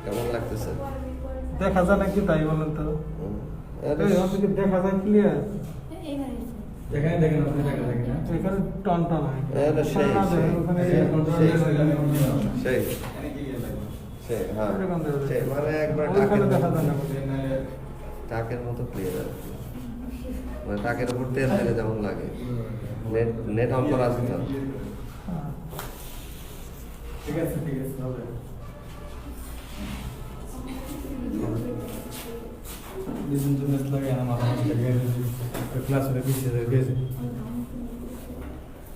কেমন লাগতেছে? দেখা যায় নাকি তাই বলেন তো? দেখা যায় ক্লিয়ার? দেখেন দেখেন আপনি দেখা দেখেন না এখানে টন টন হয় সেই হ্যাঁ সেই মানে একবার টাকের মতো ক্লিয়ার আর কি। মানে টাকের উপর তেল দিলে যেমন লাগে। নেট নেট অন করা আছে তো? ঠিক আছে হবে দিন তো নেট লাগে না মাথা নষ্ট হয়ে গেছে ক্লাস হলে পিছিয়ে হয়ে গেছে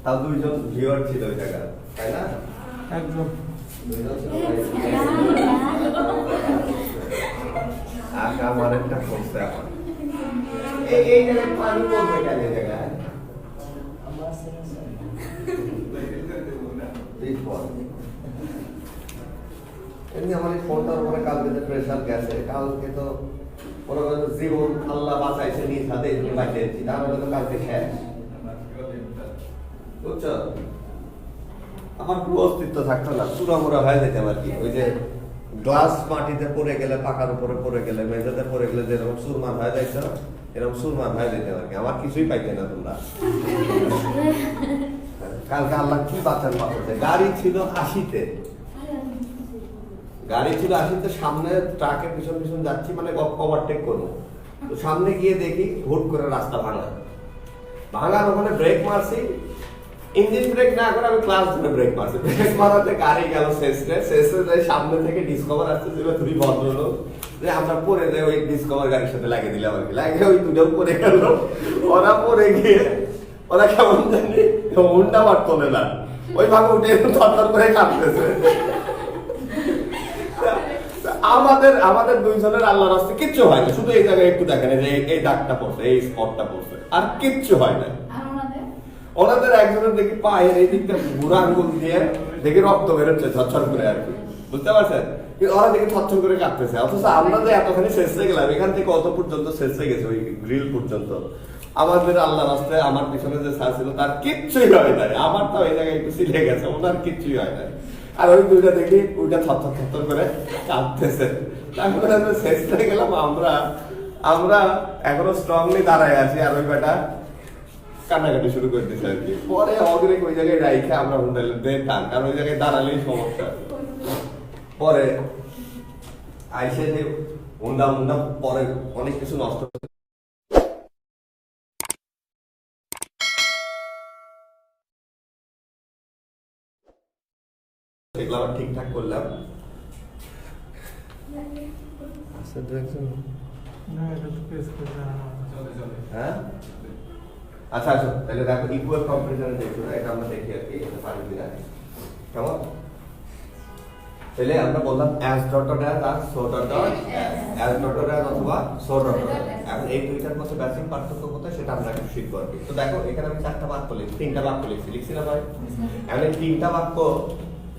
তাও দুইজন ভিউয়ার ছিল ওই জায়গা তাই না? একদম আমার একটা সমস্যা এখন এই জায়গায় পানি পড়বে কেন এই জায়গায়? এমনি আমার এই ফোনটার উপরে কালকে যে প্রেশার গেছে কালকে তো মনে করেন জীবন আল্লাহ বাঁচাইছে নিজ হাতে বাঁচিয়েছি তাহলে তো কালকে শেষ বুঝছো? আমার পুরো অস্তিত্ব থাকতো না চূড়ামুড়া হয়ে যেতাম আর কি। ওই যে গ্লাস মাটিতে পড়ে গেলে পাকার উপরে পড়ে গেলে মেঝেতে পড়ে গেলে যেরকম সুরমার হয়ে যাইত এরকম সুরমার হয়ে যেতাম আর কি। আমার কিছুই পাইতে না তোমরা। কালকে আল্লাহ কি বাঁচান বাঁচাতে গাড়ি ছিল 80-তে সামনে ট্রাকের পিছন পিছন যাচ্ছি মানে ওভারটেক করবো তো সামনে গিয়ে দেখি হুট করে রাস্তা ভাঙার ওখানে ব্রেক মারছি ইঞ্জিন ব্রেক না করে আমি ক্লাস ধরে ব্রেক মারছি ব্রেক মারাতে গাড়ি গেল শেষে সামনে থেকে ডিসকভার আসতে ছিল দুই ভদ্রলোক যে আমরা পরে যাই ওই ডিসকভার গাড়ির সাথে লাগিয়ে দিলাম আর কি লাগিয়ে ওই দুটো পরে গেল ওরা পরে গিয়ে ওরা কেমন জানি উল্টা মার তোলে না ওই ভাবে উঠে থরথর করে কাঁপতেছে আমাদের দুইজনের আল্লাহর রাস্তায় কিচ্ছু হয় না শুধু এই জায়গায় একটু দেখেন যে এই দাগটা পড়ছে এই স্পটটা পড়ছে আর কিচ্ছু হয় না। ওনাদের একজনের দেখি পায়ের এই দিকটা বুড়া আঙ্গুল দিয়ে দেখি রক্ত বেরোচ্ছে ছচ্ছর করে আর কি বুঝতে পারছেন? কিন্তু ওরা দেখি ছচ্ছর করে কাটতেছে অথচ আমরা যে এতখানি শেষে গেলাম এখান থেকে অত পর্যন্ত শেষে গেছে ওই গ্রিল পর্যন্ত আমাদের আল্লাহ রাস্তায় আমার পিছনে যে স্যার ছিল তার কিচ্ছুই হয় নাই আমার তো ওই জায়গায় একটু সিলে গেছে ওনার কিচ্ছুই হয় নাই আর ওই দুইটা দেখি ওইটা থর করে কাঁদতেছে তারপরে আমরা শেষ হয়ে গেলাম আমরা এখনো স্ট্রংলি দাঁড়ায় আছি আর ওই বেটা কান্নাকাটি শুরু করে দিচ্ছে আর কি পরে অগ্রিক ওই জায়গায় রাইখে আমরা হোটেলে দেখতাম কারণ ওই জায়গায় দাঁড়ালেই সমস্যা পরে আইসে যে হুন্ডা পরে অনেক কিছু নষ্ট এগুলো আবার ঠিকঠাক করলাম হ্যাঁ আচ্ছা আচ্ছা তাহলে দেখো ইকুয়াল কম্পারিজনে দেখো এটা আমরা দেখি আর কি এটা পারি কিনা কেমন তাহলে আমরা বললাম অ্যাজ ডট ডট অ্যাজ আর so dot dot as dot dot as অথবা সো ডট ডট এখন এই দুইটার মধ্যে বেসিক পার্থক্য কোথায় সেটা আমরা একটু শিখব আর কি। তো দেখো এখানে আমি চারটা বাক্য লিখছি তিনটা বাক্য লিখছি না ভাই? এখন এই তিনটা বাক্য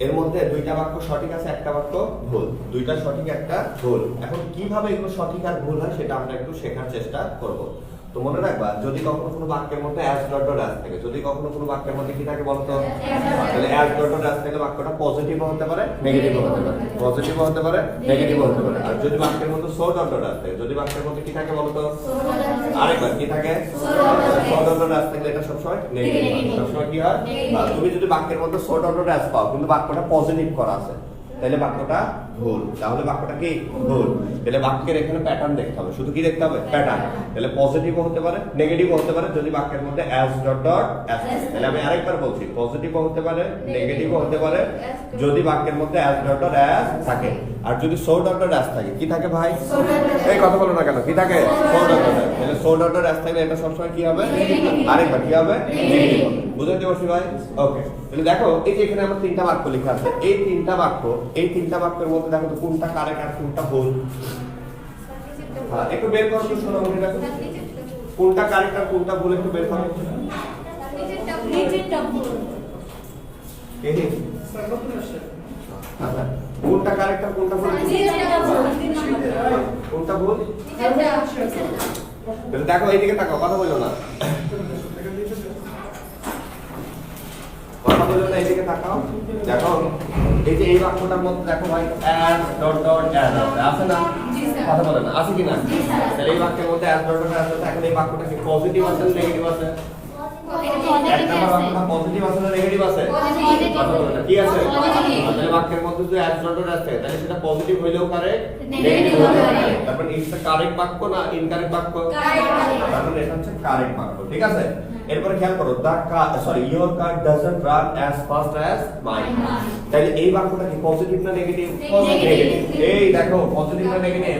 এর মধ্যে দুইটা বাক্য সঠিক আছে একটা বাক্য ভুল দুইটা সঠিক একটা ভুল এখন কিভাবে এগুলো সঠিক আর ভুল হয় সেটা আমরা একটু শেখার চেষ্টা করব। তো মনে রাখবা যদি কখনো কোনো বাক্যের মধ্যে অ্যাজ ডট ডট অ্যাজ থাকে যদি কখনো কোনো বাক্যের মধ্যে কি থাকে বলতো তাহলে অ্যাজ ডট ডট অ্যাজ থাকলে বাক্যটা পজিটিভ হতে পারে নেগেটিভ হতে পারে পজিটিভ হতে পারে নেগেটিভ হতে পারে আর যদি বাক্যের মধ্যে সো ডট ডট অ্যাজ থাকে যদি বাক্যের মধ্যে কি থাকে বলতো আরেকবার কি থাকে সো ডট ডট অ্যাজ থাকলে এটা সবসময় নেগেটিভ হয় সবসময় কি হয় তুমি যদি বাক্যের মধ্যে সো ডট ডট অ্যাজ পাও কিন্তু বাক্যটা পজিটিভ করা আছে তাহলে বাক্যটা ভুল তাহলে বাক্যটা কি ভুল তাহলে বাক্যের এখানে প্যাটার্ন দেখতে হবে শুধু কি দেখতে হবে প্যাটার্ন তাহলে পজিটিভও হতে পারে নেগেটিভও হতে পারে যদি বাক্যের মধ্যে অ্যাজ ডট ডট অ্যাজ তাহলে আমি আরেকবার বলছি পজিটিভও হতে পারে নেগেটিভও হতে পারে যদি বাক্যের মধ্যে অ্যাজ ডট ডট অ্যাজ থাকে আর যদি সো ডট ডট অ্যাজ থাকে কি থাকে ভাই এই কথা বলো না কেন কি থাকে সো ডট ডট তাহলে সো ডট ডট অ্যাজ থাকলে এটা সবসময় কি হবে আরেকবার কি হবে নেগেটিভ হবে বুঝতে পারছি ভাই ওকে তাহলে দেখো এই যে এখানে আমার তিনটা বাক্য লেখা আছে এই তিনটা বাক্যের মধ্যে দেখো তো কোনটা কারেক্ট আর কোনটা ভুল হ্যাঁ একটু বের করো তো শোনো মনে রাখো কোনটা কারেক্ট আর কোনটা ভুল একটু বের করো নিচেরটা ভুল এই আচ্ছা কোনটা কারেক্ট আর কোনটা ভুল কোনটা ভুল তাহলে দেখো এইদিকে তাকাও কথা বলো না কথা বলো না এইদিকে তাকাও দেখো এই যে এই বাক্যটার মধ্যে দেখো ভাই as ডট ডট as আছে না? কথা বলে না, আছে কি না? তাহলে এই বাক্যের মধ্যে as ডট ডট as আছে। এখন এই বাক্যটা কি পজিটিভ আছে না নেগেটিভ আছে? এক নাম্বার বাক্যটা পজিটিভ আছে না নেগেটিভ আছে? কথা বলে না, কি আছে? তাহলে বাক্যের মধ্যে যদি as ডট ডট as থাকে তাহলে সেটা পজিটিভ হইলেও কারেক্ট, নেগেটিভ হইলেও কারেক্ট। তারপর ইটস আ কারেক্ট বাক্য না ইনকারেক্ট বাক্য? তারপর এটা হচ্ছে কারেক্ট বাক্য, ঠিক আছে? এরপরে খেয়াল করো your car doesn't run as fast as mine. তাহলে এই বাক্যটা কি পজিটিভ না নেগেটিভ? নেগেটিভ। এই দেখো পজিটিভ না নেগেটিভ?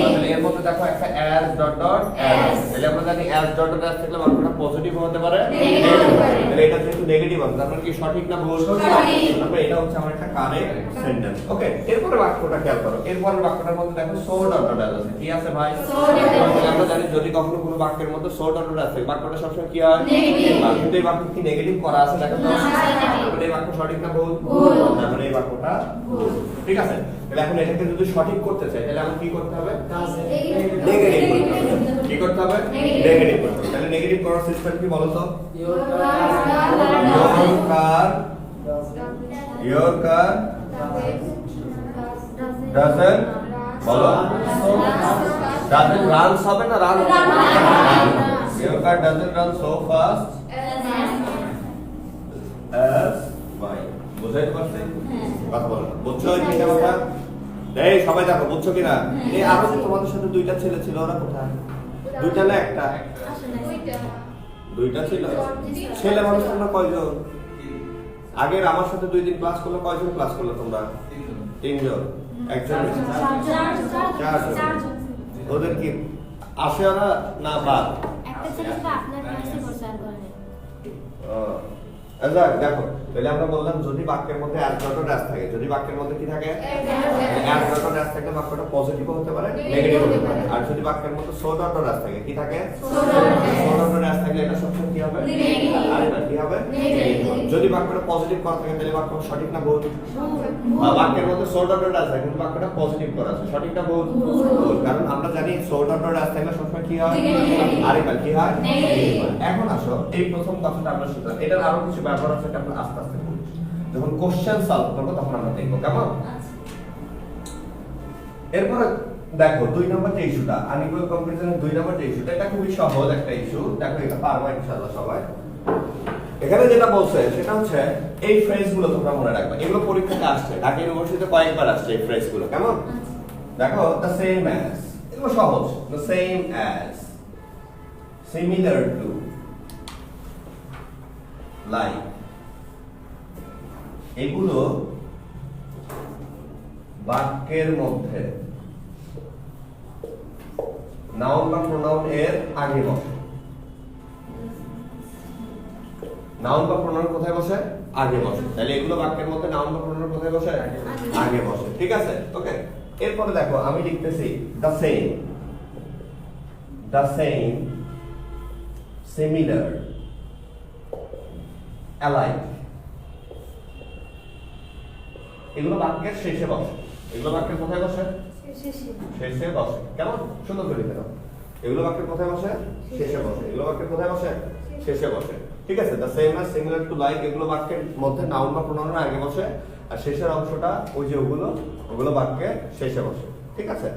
তাহলে এর মধ্যে দেখো একটা অ্যাজ ডট ডট অ্যাজ। তাহলে আমরা জানি অ্যাজ ডট ডট অ্যাজ থাকলে বাক্যটা পজিটিভ হতে পারে, নেগেটিভ হতে পারে। তাহলে এটা যেহেতু নেগেটিভ আছে তারপরে কি সঠিক না ভুল? সঠিক। তারপরে এটা হচ্ছে আমার একটা কারেক্ট সেন্টেন্স। ওকে, এরপরে বাক্যটা খেয়াল করো। এরপরের বাক্যটার মধ্যে দেখো সো ডট ডট অ্যাজ আছে। কি আছে ভাই? So dot dot. আমরা জানি যদি কখনো কোনো বাক্যের মধ্যে সো ডট ডট আছে বাক্যটা সবসময় কি হয়? নেগেটিভ। কিন্তু এই বাক্য কি নেগেটিভ করা আছে দেখো তো? তাহলে এই বাক্য সঠিক না ভুল? ভুল। তাহলে এই বাক্যটা ভুল। ঠিক আছে? তাহলে এখন এটাকে যদি সঠিক করতে চাই তাহলে আমাকে কি করতে হবে? নেগেটিভ করতে হবে। কি করতে হবে? নেগেটিভ করতে হবে। তাহলে নেগেটিভ করার সিস্টেম কি বলো তো? Your car doesn't বলো doesn't runs হবে না run? Your car doesn't run so fast as mine. বুঝাইতে পারছি? কথা বলো না। বুঝছো এই কথা? এই সবাই দেখো বুঝছো কিনা? এই আরো যে তোমাদের সাথে দুইটা ছেলে ছিল ওরা কোথায়? দুইটা না একটা? দুইটা ছিল। ছেলে মানুষ তোমরা কয়জন? আগের আমার সাথে 2 দিন ক্লাস করলে কয়জন ক্লাস করলে তোমরা? 3 জন। একজন? 4 জন। ওদের কি আসে ওরা না বাদ? একটা ছেলে তো আপনার ক্লাসে বসে আর বলে। আচ্ছা দেখো তাহলে আমরা বললাম যদি বাক্যের মধ্যে as ডট ডট as থাকে, যদি বাক্যের মধ্যে কি থাকে? as ডট ডট as থাকলে বাক্যটা পজিটিভ হতে পারে, নেগেটিভ হতে পারে। আর যদি বাক্যের মধ্যে so ডট ডট as থাকে, কি থাকে? so ডট ডট as থাকলে এটা সবসময় কি হবে? নেগেটিভ। আর এটা কি হবে? নেগেটিভ। যদি বাক্যটা পজিটিভ করা থাকে তাহলে বাক্য সঠিক না ভুল? বাক্যের মধ্যে so ডট ডট as থাকে কিন্তু বাক্যটা পজিটিভ করা আছে, সঠিক না ভুল? ভুল। কারণ আমরা জানি so ডট ডট as থাকলে সবসময় কি হয়? আর এটা কি হয়? নেগেটিভ। এখন আসো এই প্রথম কথাটা আমরা শিখলাম। এটার আরো কিছু ব্যবহার আছে যেটা আমরা আস্তে আস্তে বলবো। যখন কোশ্চেন সলভ করব তখন আমরা দেখব, কেমন? এরপরে দেখো 2 নম্বর যে ইস্যুটা আনইকুয়াল কম্পারিজনের 2 নম্বর যে ইস্যুটা এটা খুবই সহজ একটা ইস্যু। দেখো এটা পারবা ইনশাআল্লাহ সবাই। এখানে যেটা বলছে সেটা হচ্ছে এই ফ্রেজগুলো তোমরা মনে রাখবে। এগুলো পরীক্ষাতে আসছে, ঢাকা ইউনিভার্সিটিতে কয়েকবার আসছে এই ফ্রেজগুলো, কেমন? দেখো the same as, এগুলো সহজ। the same as, similar to, like, এগুলো বাক্যের মধ্যে নাউন বা প্রোনাউন এর আগে বসে। নাউন বা প্রোনাউন কোথায় বসে? আগে বসে। তাহলে এগুলো বাক্যের মধ্যে নাউন বা প্রোনাউন কোথায় বসে? আগে বসে। ঠিক আছে? ওকে, এরপরে দেখো আমি লিখতেছি the same, similar, alike, এগুলো বাক্যের শেষে বসে। এগুলো বাক্যের কোথায় বসে? শেষে বসে। কেমন? সুন্দর করে লিখে দাও। এগুলো বাক্যের কোথায় বসে? শেষে বসে। এগুলো বাক্যের কোথায় বসে? শেষে বসে। ঠিক আছে? the same as, similar to, like এগুলো বাক্যের মধ্যে নাউন বা প্রোনাউনের আগে বসে আর শেষের অংশটা ওই যে ওগুলো বাক্যের শেষে বসে। ঠিক আছে?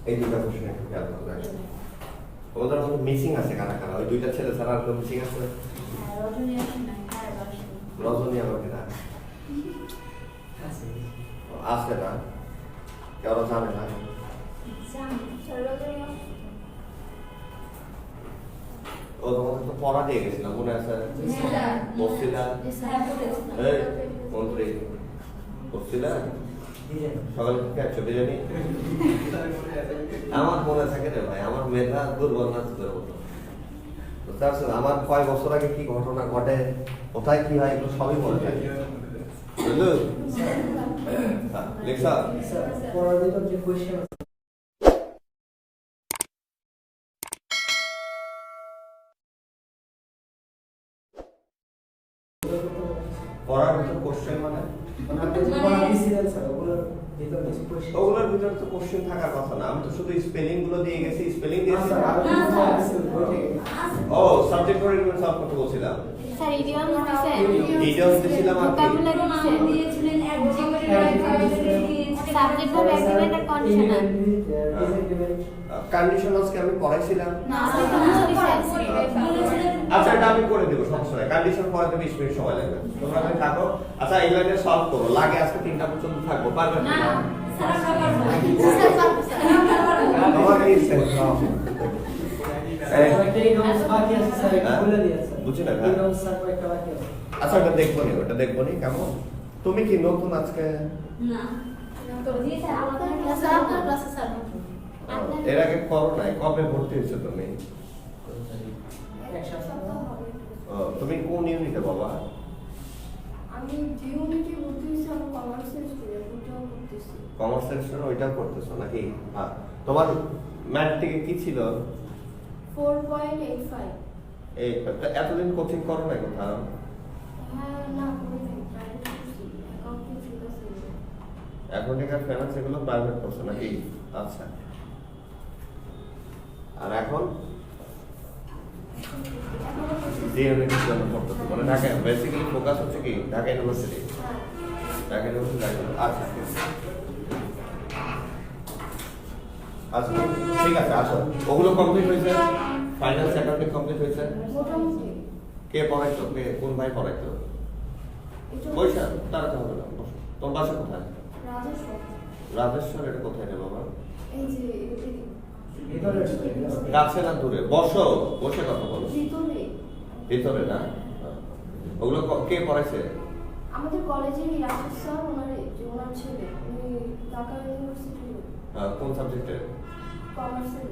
এই দুইটা কোশ্চেন একটু খেয়াল করো। দেখো ওদের মধ্যে মিসিং আছে কারা কারা? ওই দুইটা ছেলে ছাড়া আর মিসিং আছে? রজনী আবার কেনা আসে না, কেউ জানে না। ও তোমাকে তো পড়া দিয়ে গেছিলাম, মনে আছে? বসছিলা এই মন্ত্রী, বসছিলা সকালে কি খাচ্ছ বিরিয়ানি? আমার মনে থাকে রে ভাই, আমার মেধা দুর্বল না তোদের মতো। বুঝতে পারছো? আমার কয় বছর আগে কি ঘটনা ঘটে, কোথায় কি হয়, এগুলো সবই মনে থাকে। বুঝলো? লেখা পড়ার ভিতর কোশ্চেন মানে ওগুলোর ভিতরে তো কোশ্চেন থাকার কথা না। আমি তো শুধু স্পেলিং গুলো দিয়ে গেছি, স্পেলিং দিয়েছি। ও সাবজেক্ট ওরিয়েন্টেড সলভ করতে বলছিলাম। স্যার ইডিয়ম দিছে, ইডিয়ম দিয়েছিলাম আর কি? ভোকাবুলারি দিয়েছিলেন, সাবজেক্ট ভার্ব অ্যাগ্রিমেন্ট আর কন্ডিশনাল। কন্ডিশনালসকে আমি পড়াইছিলাম। না স্যার আচ্ছা এটা আমি করে দেব, সমস্যা নাই। কন্ডিশন পড়াতে 20 মিনিট সময় লাগবে, তোমরা আমি থাকো। আচ্ছা এই লাইনে সলভ করো, লাগে আজকে 3টা পর্যন্ত থাকবো, পারবে না? স্যার তোমাকে সেন্স নাও। বুঝি না। আচ্ছা ওটা দেখবো নি, ওটা দেখবো নি। কেমন তুমি কি নতুন আজকে? না তো জি স্যার আমাদের ক্লাসে আপনার ক্লাসে স্যার এর আগে করো নাই? কবে ভর্তি হয়েছো তুমি? তুমি কোন ইউনিটে বাবা? আমি যে ইউনিটে ভর্তি হয়েছি আমি কমার্সের স্টুডেন্ট, ওটাও করতেছি। কমার্সের স্টুডেন্ট, ওইটাও করতেছো নাকি? হ্যাঁ। তোমার ম্যাট্রিকে কি ছিল? 4.85। এই এতদিন কোচিং করো না কোথাও? হ্যাঁ না করি নাই, প্রাইভেট করছি, অ্যাকাউন্টিং শিখতেছি। অ্যাকাউন্টিং আর ফাইন্যান্স এগুলো প্রাইভেট করছো নাকি? আচ্ছা। আর এখন যে ইউনিটের জন্য পড়তেছো, মানে ঢাকা বেসিক্যালি ফোকাস হচ্ছে কি ঢাকা ইউনিভার্সিটি? ঢাকা ইউনিভার্সিটি। আচ্ছা আচ্ছা ঠিক আছে, আসো। ওগুলো কমপ্লিট হয়েছে? ফাইন্যান্স অ্যাকাউন্টিং কমপ্লিট হয়েছে? মোটামুটি কে পড়াইতো? কে কোন ভাই পড়াইতো? এটা পয়সা তারা তো হবে না। বসো। তোমার বাসা কোথায়? রাজস্ব। রাজেশ্বর, এটা কোথায় রে বাবা? এই যে কাছে না দূরে? বসো, বসে কথা বলো। ভিতরে ভিতরে না? ওগুলো কে পড়াইছে? আমাদের কলেজের রাজস্ব স্যার, ওনার ছেলে, উনি ঢাকা ইউনিভার্সিটির কোন সাবজেক্টে? কমার্সের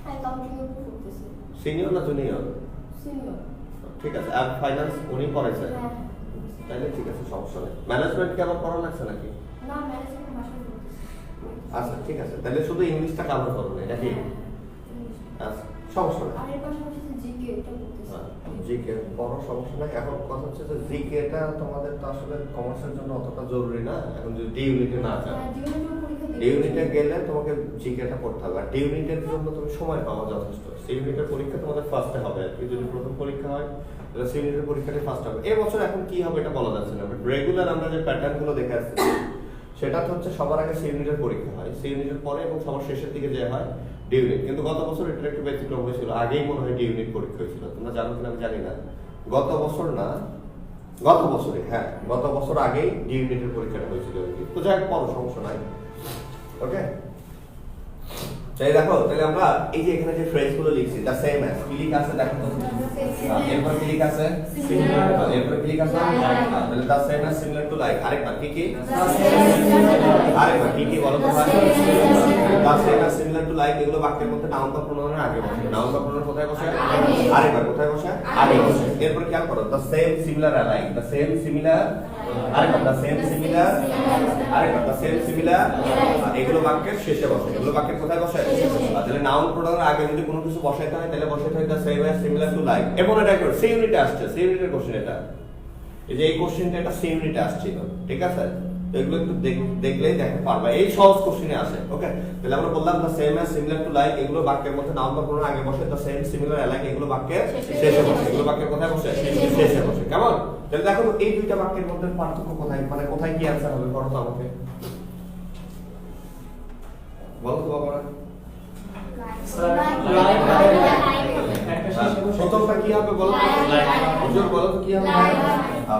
অ্যাকাউন্টিং এর পড়তেছে। সিনিয়র না জুনিয়র? সিনিয়র। ঠিক আছে। আর ফাইন্যান্স উনি পড়াইছে? হ্যাঁ। তাহলে ঠিক আছে, সমস্যা নেই। ম্যানেজমেন্ট কি আবার পড়া লাগছে নাকি? না ম্যানেজমেন্ট ভাষা পড়তেছে। আচ্ছা ঠিক আছে, তাহলে শুধু ইংলিশটা কভার করো না নাকি? আচ্ছা সমস্যা নেই। আর এর পাশাপাশি জিকে এটা পড়তেছে। জিকে পড়ো, সমস্যা নাই। এখন কথা হচ্ছে যে জিকেটা তোমাদের তো আসলে কমার্সের জন্য অতটা জরুরি না। এখন যদি ডি ইউনিটে না যাও, হ্যাঁ ডিউনিটের পরীক্ষা ডি ইউনিটে গেলে তোমাকে জিকেটা পড়তে হবে। আর ডি ইউনিটের জন্য তুমি সময় পাওয়া যথেষ্ট। সি ইউনিটের পরীক্ষা তোমাদের ফার্স্টে হবে আর কি। যদি প্রথম পরীক্ষা হয় তাহলে সি ইউনিটের পরীক্ষাটা ফার্স্ট হবে। এই বছর এখন কি হবে এটা বলা যাচ্ছে না, বাট রেগুলার আমরা যে প্যাটার্নগুলো দেখে আসছি সেটা তো হচ্ছে সবার আগে সি ইউনিটের পরীক্ষা হয়, সি ইউনিটের পরে এবং সবার শেষের দিকে যে হয় ডি ইউনিট। কিন্তু গত বছর এটা একটু ব্যতিক্রম হয়েছিল, আগেই মনে হয় ডি ইউনিট পরীক্ষা হয়েছিল। তোমরা জানো কিনা আমি জানি না। গত বছর না, গত বছরে, হ্যাঁ গত বছর আগেই ডি ইউনিটের পরীক্ষাটা হয়েছিল আর কি। তো যাই হোক, পড়ো, সমস্যা নাই। ওকে, তাই দেখো, তাহলে আমরা এই যে এখানে যে ফ্রেজগুলো লিখছি দা সেম অ্যাজ, কি লেখা আছে দেখো তো? এরপর কি লেখা আছে? এরপর কি লেখা আছে? তাহলে the same as, similar to like. আরেকবার কি কি? আরেকবার কি কি বলো তো ভাই? The same as, similar to like এগুলো বাক্যের মধ্যে নাউন বা প্রোনাউনের আগে বসে। নাউন বা প্রোনাউন কোথায় বসে? আরেকবার কোথায় বসে? আগে বসে। এরপর কি করো? The same similar alike, the same similar, আরেকবার দা সেম সিমিলার, আরেকবার দা সেম সিমিলার। এগুলো বাক্যের শেষে বসে। এগুলো বাক্যের কোথায় বসে? তাহলে নাউন প্রোনাউনের আগে যদি কোনো কিছু বসাইতে হয় তাহলে বসাইতে হয় the same as, similar to like. এবং এটা কি সি ইউনিটে আসছে, সি ইউনিটের কোশ্চেন এটা। এই যে এই কোশ্চেনটা এটা সি ইউনিটে আসছিল, ঠিক আছে? তো এগুলো একটু দেখলেই দেখতে পারবা, এই সহজ কোশ্চেনে আসে। ওকে, তাহলে আমরা বললাম the same as, similar to like এগুলো বাক্যের মধ্যে নাউন বা প্রোনাউন আগে বসে, দা সেম সিমিলার অ্যালাইক এগুলো বাক্যের শেষে বসে। এগুলো বাক্যের কোথায় বসে? শেষে বসে। কেমন? তাহলে দেখো এই দুইটা বাক্যের মধ্যে পার্থক্য কোথায়, মানে কোথায় কি অ্যানসার হবে? করো তো আমাকে, বলো তো বাবা। স্যার লাইক একটা প্রথমটা কি হবে বলো তো? Like. হুজুর বলো তো কি হবে? Like.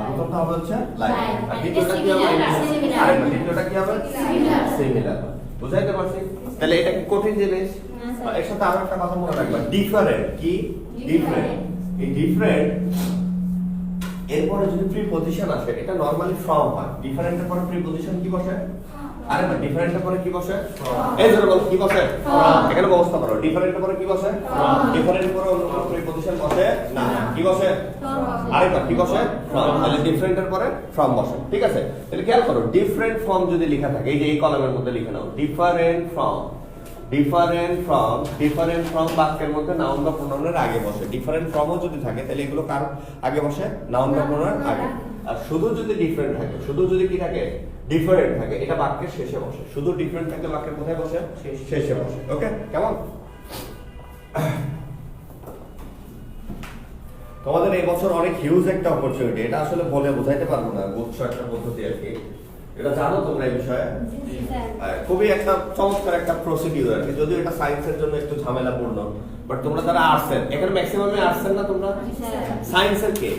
প্রথমটা হবে হচ্ছে লাইক, Like. আর দ্বিতীয়টা কি হবে? Similar. আরে দ্বিতীয়টা কি হবে? Similar. সিমিলার। বুঝাইতে পারছি? তাহলে এটা কি কঠিন জিনিস? না, স্যার। এর সাথে আরো একটা কথা মনে রাখবা, ডিফারেন্ট কি? ডিফারেন্ট। Different. এই ডিফারেন্ট এরপরে যদি প্রিপজিশন আসে, এটা নরমালি ফ্রম হয়। ডিফারেন্টের পরে প্রিপজিশন কি বসে? আরে না, ডিফারেন্টের পরে কি বসে? এই ধরো বলো কি বসে? এখানে ব্যবস্থা করো, ডিফারেন্টের পরে কি বসে? ডিফারেন্টের পরে অন্য কোনো প্রিপজিশন বসে না। কি বসে? আরেকবার কি বসে? ফ্রম। তাহলে ডিফারেন্টের পরে ফ্রম বসে। ঠিক আছে, তাহলে খেয়াল করো, ডিফারেন্ট ফ্রম যদি লেখা থাকে, এই যে এই কলামের মধ্যে লিখে নাও, ডিফারেন্ট ফ্রম। ডিফারেন্ট ফ্রম বাক্যের মধ্যে নাউন বা প্রোনাউনের আগে বসে। ডিফারেন্ট ফ্রমও যদি থাকে তাহলে এগুলো কার আগে বসে? নাউন বা প্রোনাউনের আগে। আর শুধু যদি ডিফারেন্ট থাকে, শুধু যদি কি থাকে? ডিফারেন্ট থাকে, এটা বাক্যের শেষে বসে। শুধু ডিফারেন্ট থাকলে বাক্যের কোথায় বসে? শেষে বসে। ওকে, কেমন? তোমাদের এই বছর অনেক হিউজ একটা অপরচুনিটি, এটা আসলে বলে বোঝাইতে পারবো না, গুচ্ছ একটা পদ্ধতি আর কি। এটা জানো তোমরা এই বিষয়ে? জি, স্যার। খুবই একটা চমৎকার একটা প্রসিডিউর আর কি, যদিও এটা সায়েন্সের জন্য একটু ঝামেলাপূর্ণ, বাট তোমরা যারা আর্টসের, এখানে ম্যাক্সিমামই আর্টসের না তোমরা? স্যার। সায়েন্সের কে?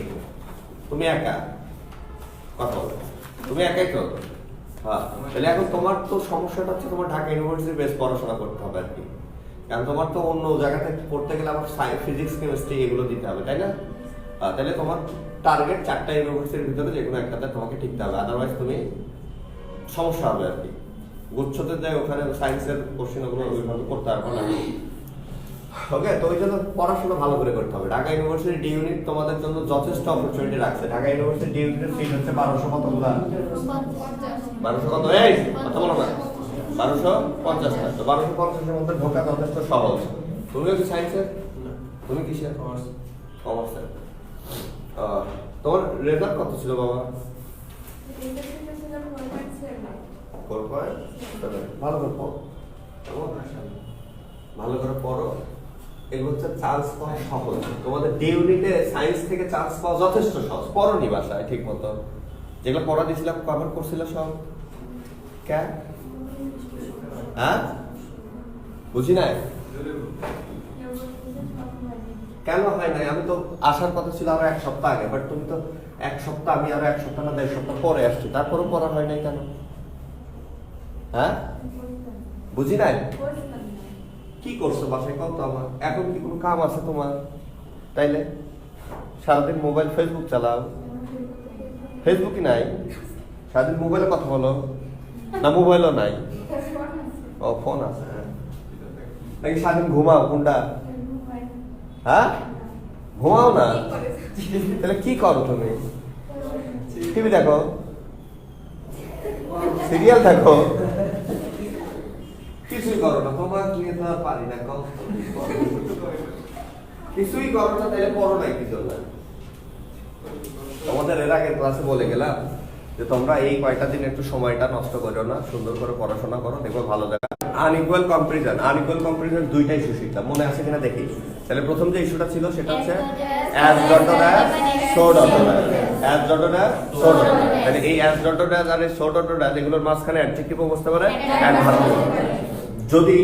তুমি একা? কথা বলো, তুমি একাই তো? হ্যাঁ, তাহলে এখন তোমার তো সমস্যাটা হচ্ছে তোমার ঢাকা ইউনিভার্সিটি বেস পড়াশোনা করতে হবে আর কি, কারণ তোমার তো অন্য জায়গাতে পড়তে গেলে আবার ফিজিক্স কেমিস্ট্রি এগুলো দিতে হবে, তাই না? তাহলে তোমার টার্গেট 4টা ইউনিভার্সিটির ভিতরে যে কোনো একটাতে তোমাকে টিকতে হবে, আদারওয়াইজ তুমি সমস্যা হবে আর কি। গুচ্ছতে যায় ওখানে সায়েন্সের কোশ্চেনগুলো ওইভাবে করতে পারবো না। ওকে, তো ওই জন্য পড়াশোনা ভালো করে করতে হবে। ঢাকা ইউনিভার্সিটি ডি ইউনিট তোমাদের জন্য যথেষ্ট অপরচুনিটি রাখছে। ঢাকা ইউনিভার্সিটি ডি ইউনিটের সিট হচ্ছে 1200 কতগুলা? 1200 কত? এই কথা বলো না, 1250টা। তো 1250-এর মধ্যে ঢোকা যথেষ্ট সহজ। তুমিও কি সায়েন্সের? তুমি কিসের? কমার্সের। তোমার রেজাল্ট কত ছিল বাবা? 4.7। ভালো করে পড়ো, ভালো করে পড়ো। এগুলো হচ্ছে চান্স পাওয়া সহজ। তোমাদের ডি ইউনিটে সায়েন্স থেকে চান্স পাওয়া যথেষ্ট সহজ। পড়োনি বাসায় ঠিক মতো, যেগুলো পড়া দিয়েছিলাম কভার করছিল সব? কেন? হ্যাঁ, বুঝি নাই কেন হয় নাই? আমি তো আসার কথা ছিল আরো 1 সপ্তাহ আগে, বাট তুমি তো 1 সপ্তাহ, আমি আরো 1 সপ্তাহ না 1.5 সপ্তাহ পরে আসছি, তারপরও পড়া হয় নাই কেন? হ্যাঁ, বুঝি নাই। কি করছো বাসায় কত? আমার এখন কি কোনো কাম আছে তোমার? তাইলে সারাদিন মোবাইল ফেসবুক চালাও? ফেসবুকই নাই, সারাদিন মোবাইলে কথা বলো না? মোবাইলও নাই? ও, ফোন আছে নাকি? সারাদিন ঘুমাও কোনটা? হ্যাঁ, ঘুমাও না? তাহলে কি করো তুমি? টিভি দেখো, সিরিয়াল দেখো, কিছুই করো না? তোমার নিয়ে তো আর পারি না, কিছুই করো না, তাহলে পড়ো নাই কি জন্য? তোমাদের এর আগের ক্লাসে বলে গেলাম যে তোমরা এই কয়টা দিন একটু সময়টা নষ্ট করো না, সুন্দর করে পড়াশোনা করো, দেখো ভালো জায়গা। আনইকুয়াল কম্পারিজন 2টা ইস্যু শিখলাম, মনে আছে কিনা দেখি। তাহলে প্রথম যে ইস্যুটা ছিল সেটা হচ্ছে as dot as, so dot as, as dot as, so dot as। তাহলে এই as dot as আর so dot as এগুলোর মাঝখানে অ্যাডজেক্টিভও বসতে পারে, অ্যাডভার্ব। যদি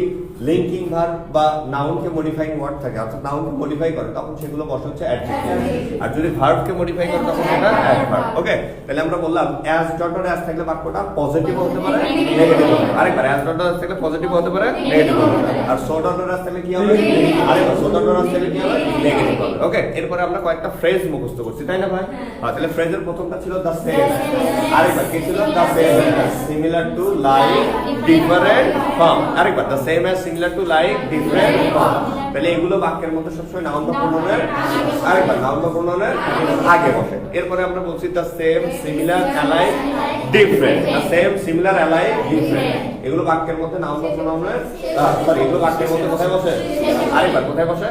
লিংকিং ভার্ব বা নাউনকে মডিফাইং ওয়ার্ড থাকে, অর্থাৎ নাউনকে মডিফাই করে, তখন সেগুলো বসে হচ্ছে অ্যাডজেক্টিভ। আর যদি ভার্বকে মডিফাই করে তখন সেটা অ্যাডভার্ব। ওকে, তাহলে আমরা বললাম as dot as থাকলে বাক্যটা পজিটিভ হতে পারে, নেগেটিভ হতে পারে। আরেকবার as dot as থাকলে পজিটিভ হতে পারে, নেগেটিভ হতে পারে। আর so dot as থাকলে কি হবে? আরেকবার so dot as থাকলে কি হবে? নেগেটিভ হবে। ওকে, এরপরে আমরা কয়েকটা ফ্রেজ মুখস্থ করছি, তাই না ভাই? তাহলে ফ্রেজের প্রথমটা ছিল the same, আরেকবার কি ছিল? the same as, similar to, like, different from। আরেকবার the same as, similar to, like, different from। তাহলে এগুলো বাক্যের মধ্যে সবসময় নাউন বা প্রোনাউনের, আরেকবার নাউন বা প্রোনাউনের আগে বসে। এরপরে আমরা বলছি the same, similar, alike, different। the same, similar, alike, different। এগুলো বাক্যের মধ্যে নাউন বা প্রোনাউনের, সরি, এগুলো বাক্যের মধ্যে কোথায় বসে? আরেকবার কোথায় বসে?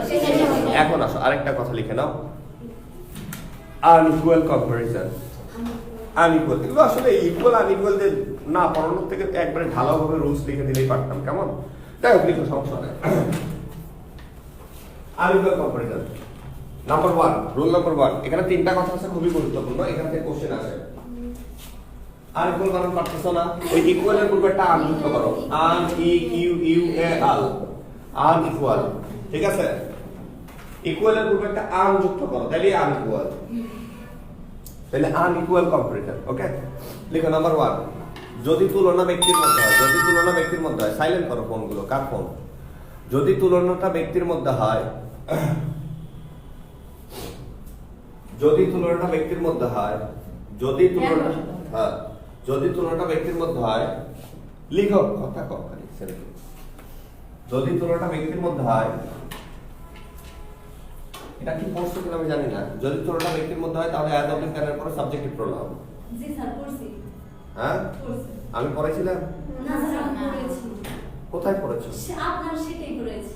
এখন আসো আরেকটা কথা লিখে নাও, আনইকুয়াল কম্পারিজন। আনইকুয়াল, এগুলো আসলে ইকুয়াল আনইকুয়াল দিয়ে না পড়ানোর থেকে একবারে ঢালাওভাবে রুলস লিখে দিলেই পারতাম, কেমন? তাই হোক, লিখো, সমস্যা নেই। Unequal comparison number 1, rule number 1। এখানে 3টা কথা আছে, খুবই গুরুত্বপূর্ণ, এখান থেকে কোশ্চেন আসে। আনইকুয়াল বানান পারতেছো না? ওই ইকুয়ালের পূর্বে একটা আন যুক্ত করো, আন, E Q U A Al, unequal. ঠিক আছে, ইকুয়ালের পূর্বে একটা আন যুক্ত করো, তাহলে আনইকুয়াল। তাহলে আনইকুয়াল কম্পারিজন। ওকে, লিখো নাম্বার 1, যদি তুলনা ব্যক্তির মধ্যে হয়, যদি তুলনা ব্যক্তির মধ্যে হয়, সাইলেন্ট করো ফোনগুলো, কার ফোন? যদি তুলনাটা ব্যক্তির মধ্যে হয়, যদি তুলনাটা ব্যক্তির মধ্যে হয়, যদি তুলনা, হ্যাঁ, যদি তুলনাটা ব্যক্তির মধ্যে হয়, লিখো কথা কথা লিখছে। যদি তুলনাটা ব্যক্তির মধ্যে হয়, এটা কি পড়ছো কিনা আমি জানি না। যদি তুলনাটা ব্যক্তির মধ্যে হয় তাহলে অ্যাজ অবজেক্ট এর পরে সাবজেক্টিভ প্রোনাউন। জি স্যার পড়ছি। হ্যাঁ, পড়ছি। আমি পড়াইছিলাম। না স্যার আমি পড়েছি। কোথায় পড়েছো? আপনার সেটাই পড়েছি।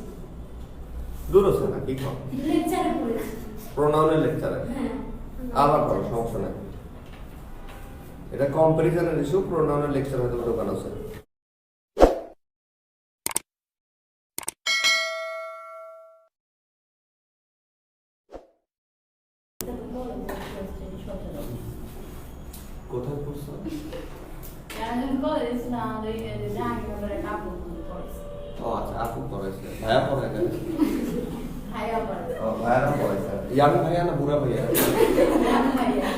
দূর হচ্ছে না, কি কর লেকচারে পড়েছি। প্রোনাউনের লেকচারে। হ্যাঁ। আবার পড়ো, সমস্যা নাই। এটা কম্পারিজনের ইস্যু, প্রোনাউনের লেকচার হয়তো দোকান আছে। কোথায় পড়ছো? আমি কলেজ না ওই জানি করে কাপড় পড়েছি। ও আচ্ছা, আপু পড়াইছে, ভাইয়া পড়ায় না? ভাইয়া পড়ে। ও ভাইয়ারা পড়াইছে। ইয়ামি ভাইয়া না বুড়া ভাইয়া? ভাইয়া।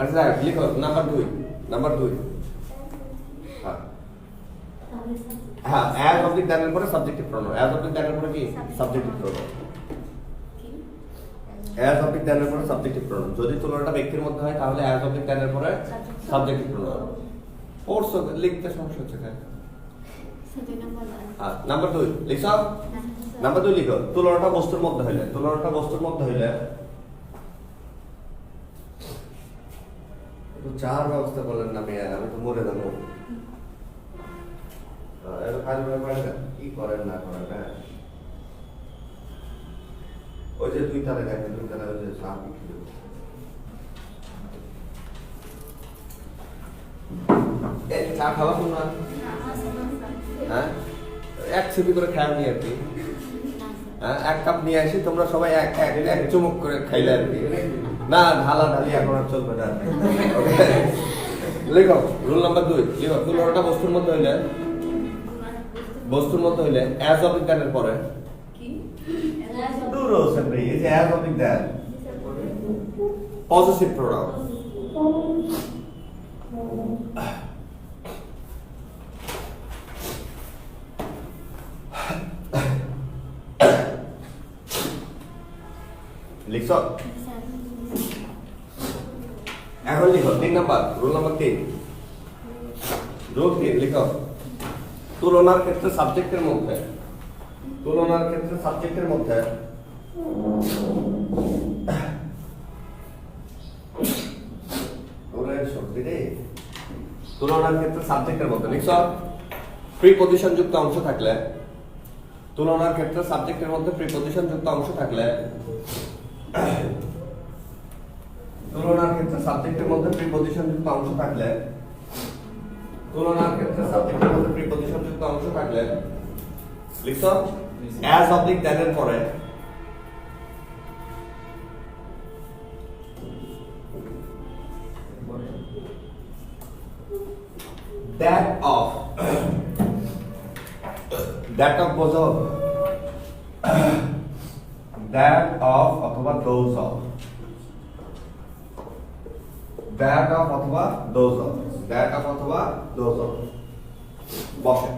আচ্ছা লিখো নাম্বার 2, নাম্বার 2। হ্যাঁ হ্যাঁ, অ্যাজ অবজেক্ট দ্যানের পরে সাবজেক্টিভ প্রোনাউন। অ্যাজ অবজেক্ট দ্যানের পরে কি? Subjective pronoun. অ্যাজ অবজেক্ট দ্যানের পরে সাবজেক্টিভ প্রোনাউন। যদি তুলনাটা ব্যক্তির মধ্যে হয় তাহলে অ্যাজ অবজেক্ট দ্যানের পরে সাবজেক্টিভ প্রোনাউন। পড়ছো, লিখতে সমস্যা হচ্ছে কেন? হ্যাঁ, নাম্বার 2 লিখো। নাম্বার 2 লিখো, তুলনাটা বস্তুর মধ্যে হইলে, তুলনাটা বস্তুর মধ্যে হইলে একটু চার ব্যবস্থা করলেন না মেয়ে, আমি তো মরে যাবো। কি করেন না করেন, হ্যাঁ ওই যে 2 তালে দেখেন, 2 তালে ওই যে সাপ বিক্রি করছে। চা খাওয়া না? হ্যাঁ, এক সিপি করে খায় নি আর কি। হ্যাঁ, 1 কাপ নিয়ে আসি, তোমরা সবাই এক চুমুক করে খাইলে আর কি। না ঢালা ঢালি এখন আর চলবে না। লিখো রুল নাম্বার 2, লিখো তুলনাটা বস্তুর মধ্যে হইলে, বস্তুর মধ্যে হইলে অ্যাজ অবজেক্ট দ্যানের পরে কি? দূর হোসেন ভাই, এই যে as object than positive pronoun. লিখছো? এখন লিখো 3 নাম্বার, রুল নাম্বার 3। রুল 3 লিখো, তুলনার ক্ষেত্রে সাবজেক্টের মধ্যে, তুলনার ক্ষেত্রে সাবজেক্টের মধ্যে তুলনার ক্ষেত্রে সাবজেক্টের মধ্যে লিখছো প্রিপজিশন যুক্ত অংশ থাকলে, তুলনার ক্ষেত্রে সাবজেক্টের মধ্যে প্রিপজিশন যুক্ত অংশ থাকলে, তুলনার ক্ষেত্রে সাবজেক্টের মধ্যে প্রিপজিশন যুক্ত অংশ থাকলে, তুলনার ক্ষেত্রে সাবজেক্টের মধ্যে প্রিপজিশন যুক্ত অংশ থাকলে লিখছো অ্যাজ অবজেক্ট দ্যানের পরে that of বোঝো, that of অথবা those of, that of অথবা those of, that of অথবা those of বসে।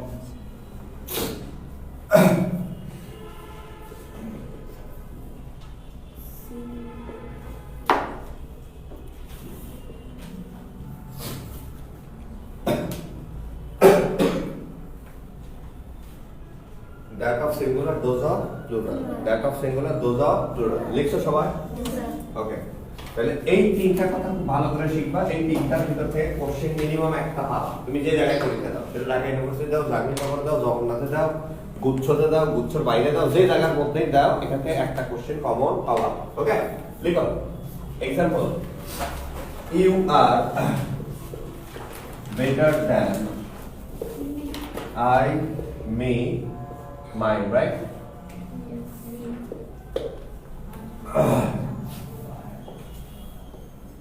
that of singular, those of plural, that of singular, those of plural লিখছো সবাই? ওকে, তাহলে এই তিনটা কথা খুব ভালো করে শিখবা। এই তিনটার ভিতর থেকে কোশ্চেন মিনিমাম একটা পাবা। তুমি যে জায়গায় পরীক্ষা দাও, সেটা ঢাকা ইউনিভার্সিটি দাও, জাহাঙ্গীরনগর দাও, জগন্নাথে দাও, গুচ্ছতে দাও, গুচ্ছর বাইরে দাও, যে জায়গার মধ্যেই দাও, এখান থেকে একটা কোশ্চেন কমন পাবা। ওকে, লিখো example, you are better than I may mine, right?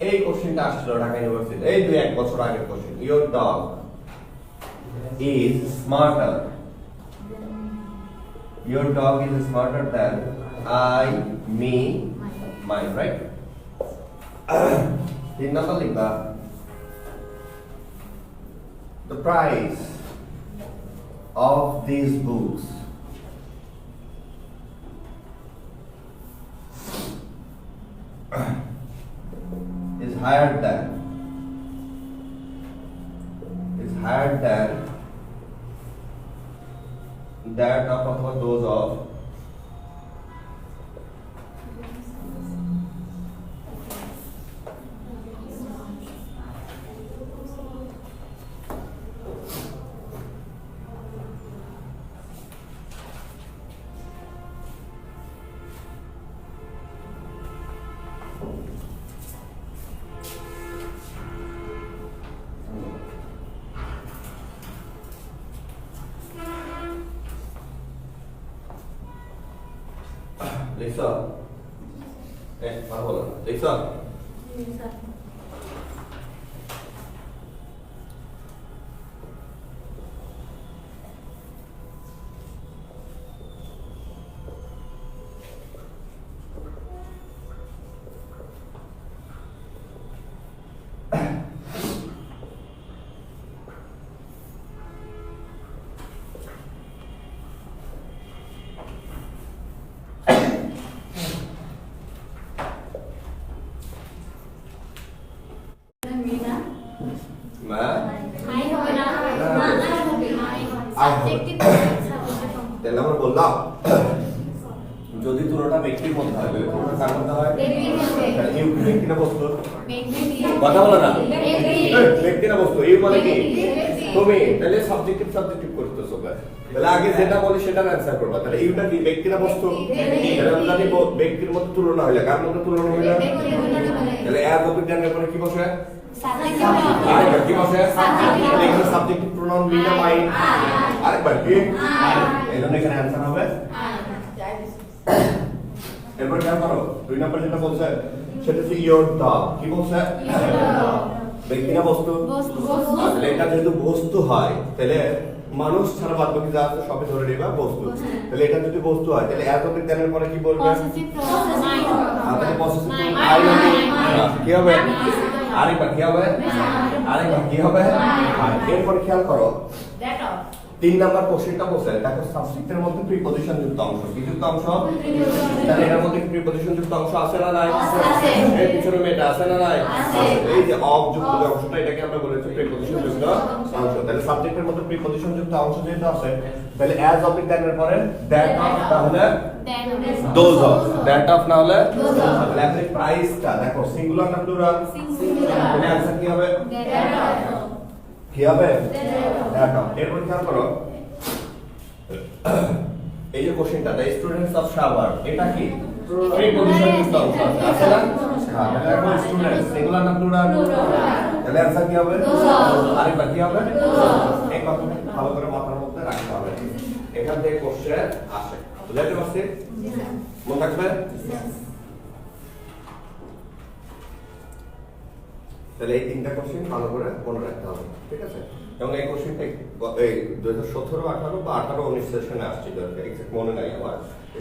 এই কোশ্চেনটা আসছিল ঢাকা ইউনিভার্সিটি এই 2-1 বছর আগের question. Your dog is smarter. Your dog is smarter than I, me, mine, right? 3 number লিখবা the price of these books is higher than that of those of লিখছ কথা বলো না লিখছ মা তাহলে আমরা বললাম যদি তুলনা ব্যক্তির মধ্যে হয় তাহলে তুলনা কার মধ্যে হয় ইউ ব্যক্তি না বস্তু কথা বলো না ব্যক্তি না বস্তু ইউ মানে কি তুমি তাহলে সাবজেক্টিভ করতেছো তাহলে আগে যেটা বলি সেটা অ্যানসার করবা তাহলে ইউটা কি ব্যক্তি না বস্তু তাহলে আমরা জানি ব্যক্তির মধ্যে তুলনা হইলে কার মধ্যে তুলনা হইলে তাহলে এর অভিজ্ঞানের পরে কি বসে কি বসে এখানে সাবজেক্টিভ প্রোনাউন মিনা মাই আরেকবার কি এই জন্য এখানে অ্যানসার হবে এরপর খেয়াল করো 2 নম্বর যেটা বলছে সেটা হচ্ছে ইয়োর দা কি বলছে ব্যক্তি না বস্তু তাহলে এটা যেহেতু বস্তু হয় তাহলে মানুষ ছাড়া বাদ বাকি যা আছে সবই ধরে নেবা বস্তু তাহলে এটা যদি বস্তু হয় তাহলে এত বিজ্ঞানের পরে কি বলবে তাহলে পসেসিভ আই কি হবে আরেকবার কি হবে এরপর খেয়াল করো 3 নাম্বার কোশ্চেনটা বলছে দেখো সাবজেক্টের মধ্যে প্রিপজিশন যুক্ত অংশ কি যুক্ত অংশ তাহলে এর মধ্যে প্রিপজিশন যুক্ত অংশ আছে না নাই আছে এর পিছনে মেটা আছে না নাই আছে এই যে অব যুক্ত যে অংশটা এটাকে আমরা বলেছি প্রিপজিশন যুক্ত অংশ তাহলে সাবজেক্টের মধ্যে প্রিপজিশন যুক্ত অংশ যেটা আছে তাহলে অ্যাজ অফ দ্যাট এর পরে দ্যাট অফ তাহলে দোজ অফ দ্যাট অফ না হলে তাহলে আপনি প্রাইসটা দেখো সিঙ্গুলার না প্লুরাল সিঙ্গুলার তাহলে आंसर কি হবে কি হবে দেখো এরপর খেয়াল করো এই যে কোশ্চেনটা দ্য স্টুডেন্টস অফ শাওয়ার এটা কি প্রিপজিশন যুক্ত অংশ আছে না হ্যাঁ তাহলে এখন স্টুডেন্টস সিঙ্গুলার না প্লুরাল তাহলে आंसर কি হবে আরেকবার কি হবে এই কথাটা ভালো করে মাথার মধ্যে রাখতে হবে এখান থেকে কোশ্চেন আসে বুঝাতে পারছি মনে থাকবে তাহলে এই 3টা কোশ্চেন ভালো করে মনে রাখতে হবে ঠিক আছে এবং এই কোশ্চেনটা এই 2017 18 বা 18 19 সেশনে আসছে দরকার এক্সাক্ট মনে নাই আমার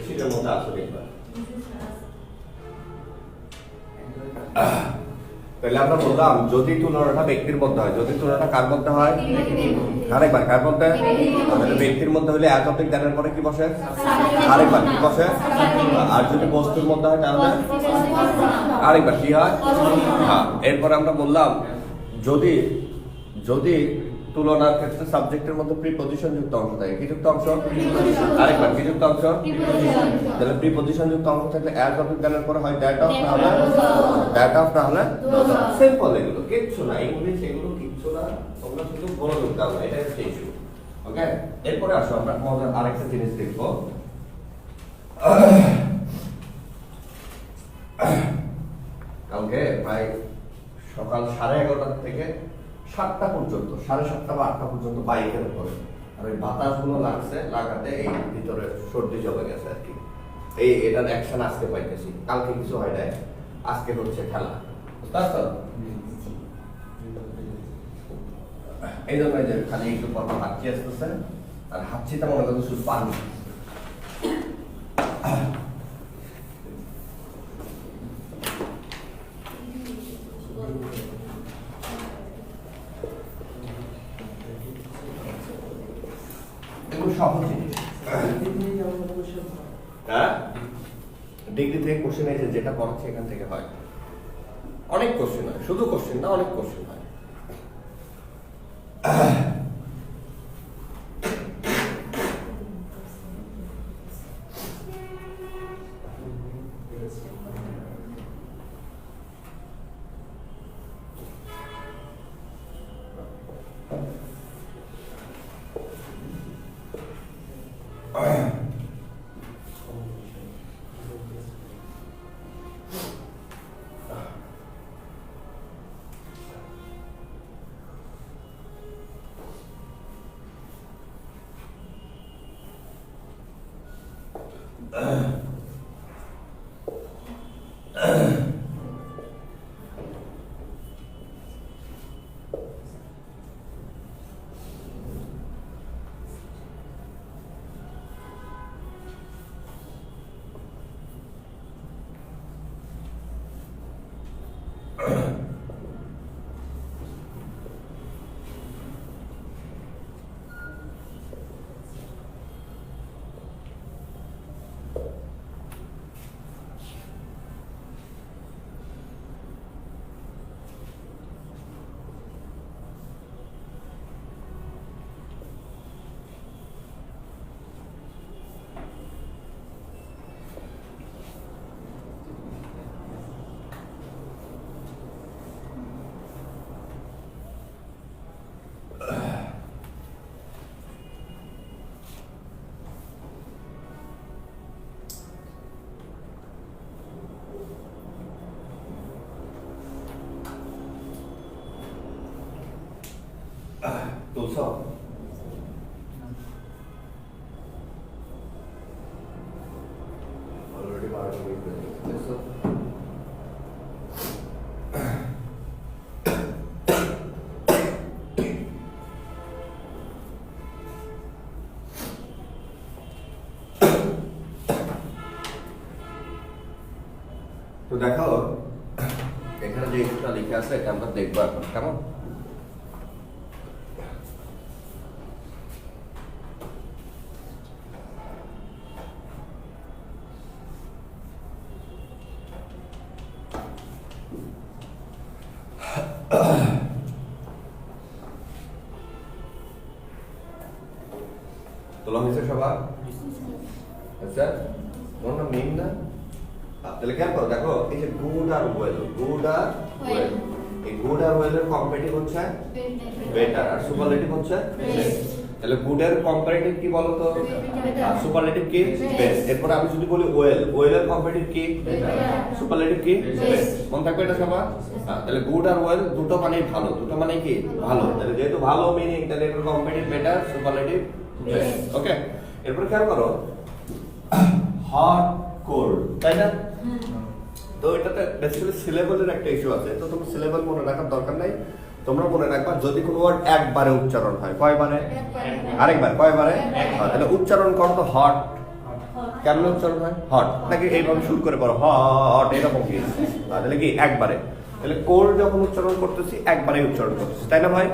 সেটার মধ্যে আসবে একবার তাহলে আমরা বললাম যদি তুলনাটা ব্যক্তির মধ্যে হয় যদি তুলনাটা কার মধ্যে হয় আরেকবার কার মধ্যে তাহলে ব্যক্তির মধ্যে হলে এক অপেক জানার পরে কি বসে আরেকবার কি বসে আর যদি বস্তুর মধ্যে হয় তাহলে আরেকবার কি হয় হ্যাঁ এরপর আমরা বললাম যদি যদি তুলনার ক্ষেত্রে সাবজেক্টের মধ্যে প্রিপজিশন যুক্ত অংশ থাকে কি যুক্ত অংশ আরেকবার কি যুক্ত অংশ তাহলে প্রিপজিশন যুক্ত অংশ থাকলে অ্যাজ অফ জানার পরে হয় দ্যাট অফ না হলে সিম্পল এগুলো কিচ্ছু না ইংলিশ এগুলো কিচ্ছু না তোমরা শুধু মনোযোগ দাও না এটা হচ্ছে ইস্যু ওকে এরপরে আসো আমরা মজার আরেকটা জিনিস দেখব কালকে প্রায় সকাল 11:30 থেকে 7টা পর্যন্ত 7:30 বা 8টা পর্যন্ত বাইকের উপরে আর ওই বাতাসগুলো লাগছে লাগাতে এই ভিতরে সর্দি জমে গেছে আর কি এই এটার অ্যাকশন আজকে পাইতেছি কালকে কিছু হয় নাই আজকে হচ্ছে খেলা বুঝতে পারছো এই জন্য যে খালি একটু পর হাঁচি আসতেছে আর হাঁচিটা মনে করো শুধু পানি খুব সহজ জিনিস। হ্যাঁ, ডিগ্রি থেকে কোশ্চেন এসে যেটা পড়াচ্ছে এখান থেকে হয়, অনেক কোশ্চেন হয়, শুধু কোশ্চেন না, অনেক কোশ্চেন হয়। তুলছ? অলরেডি 12টা মিনিট হয়ে গেছে, বুঝছো? তো দেখো এখানে যে ইস্যুটা লিখে আছে এটা আমরা দেখবো এখন, কেমন? তোলা হয়েছে সবার? আচ্ছা, তোমার নাম মিম না? তাহলে কেন করো, দেখো এই যে good are well, good are well, এই গুড আর ওয়েল এর কম্পারেটিভ হচ্ছে বেটার, আর সুপারলেটিভ হচ্ছে বেস্ট। তাহলে গুড এর কম্পারেটিভ কি বলো তো? আর সুপারলেটিভ কি? বেস্ট। এরপর আমি যদি বলি ওয়েল, ওয়েল এর কম্পারেটিভ কি? সুপারলেটিভ কি? বেস্ট। মনে থাকবে এটা সবার? তাহলে গুড আর ওয়েল দুটো মানেই ভালো, দুটো মানে কি? ভালো। তাহলে যেহেতু ভালো মিনিং, তাহলে এর কম্পারেটিভ বেটার, সুপারলেটিভ বেস্ট। ওকে, এরপর খেয়াল করো হট কোল্ড, তাই না? তো এটাতে বেসিক্যালি সিলেবলের একটা ইস্যু আছে, তো তোমার সিলেবল মনে রাখার দরকার নাই। তোমরা মনে রাখবা যদি কোনো ওয়ার্ড একবারে উচ্চারণ হয়, কয়বারে? আরেকবার, কয়বারে? তাহলে উচ্চারণ করো তো হট। কেমন উচ্চারণ হয়? হট, নাকি এইভাবে শুরু করে পড়ো হট, এরকম কি? তাহলে কি একবারে? তাহলে কোল্ড যখন উচ্চারণ করতেছি একবারে উচ্চারণ করতেছি, তাই না ভাই?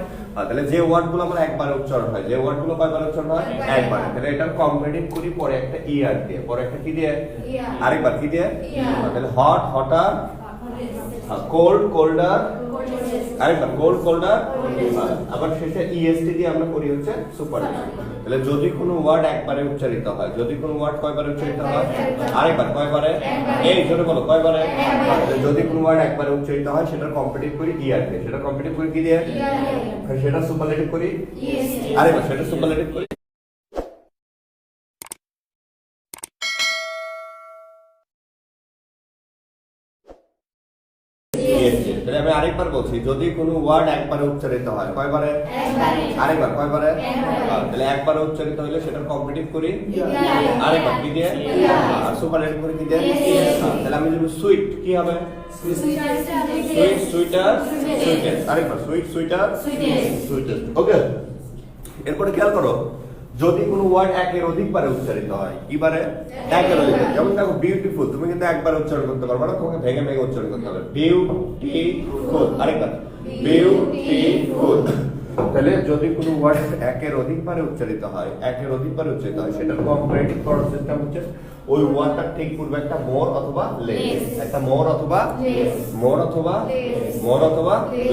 তাহলে যে ওয়ার্ডগুলো আমরা একবারে উচ্চারণ হয়, যে ওয়ার্ডগুলো কয়বারে উচ্চারণ হয়? একবারে। তাহলে এটার কম্পারেটিভ করি পরে একটা ইয়ার দিয়ে, পরে একটা কি দিয়ে? আরেকবার কি দিয়ে? তাহলে হট, হটার, কোল্ড, কোল্ডার, আরেকবার কোল্ড, কোল্ডার, আবার শেষে ইএসটি দিয়ে আমরা করি হচ্ছে সুপারলেটিভ। তাহলে যদি কোনো ওয়ার্ড একবারে উচ্চারিত হয়, যদি কোনো ওয়ার্ড কয়বারে উচ্চারিত হয়? আরেকবার, কয়বারে? এই জোরে বলো, কয়বারে? যদি কোনো ওয়ার্ড একবারে উচ্চারিত হয় সেটার কম্পারেটিভ করি ইয়ার দিয়ে, সেটা কম্পারেটিভ করি কি দিয়ে? সেটা সুপারলেটিভ করি আরেকবার, সেটা সুপারলেটিভ করি তাহলে আমি আরেকবার বলছি, যদি কোনো ওয়ার্ড একবারে উচ্চারিত হয়, কয়বারে? আরেকবার, কয়বারে? তাহলে একবারে উচ্চারিত হলে সেটার কম্পারেটিভ করি আরেকবার কি দিয়ে? আর সুপারলেটিভ করি কি দিয়ে? তাহলে আমি যদি সুইট কি হবে? Sweet, sweeter, sweetest. আরেকবার সুইট, সুইটার, সুইটেস্ট। ওকে, এরপরে খেয়াল করো যদি কোনো ওয়ার্ড একের অধিকবারে উচ্চারিত হয়, কিবারে? একের অধিক। যেমন দেখো বিউটিফুল, তুমি কিন্তু একবার উচ্চারণ করতে পারবে না, তোমাকে ভেঙে ভেঙে উচ্চারণ করতে হবে। বিউটিফুল, আরেকবার বিউটিফুল। তাহলে যদি কোনো ওয়ার্ড একের অধিক বারে উচ্চারিত হয় সেটার কম্পারেটিভ করার সিস্টেম হচ্ছে ওই ওয়ার্ডটার ঠিক পূর্বে একটা মোর অথবা লেস, একটা মোর অথবা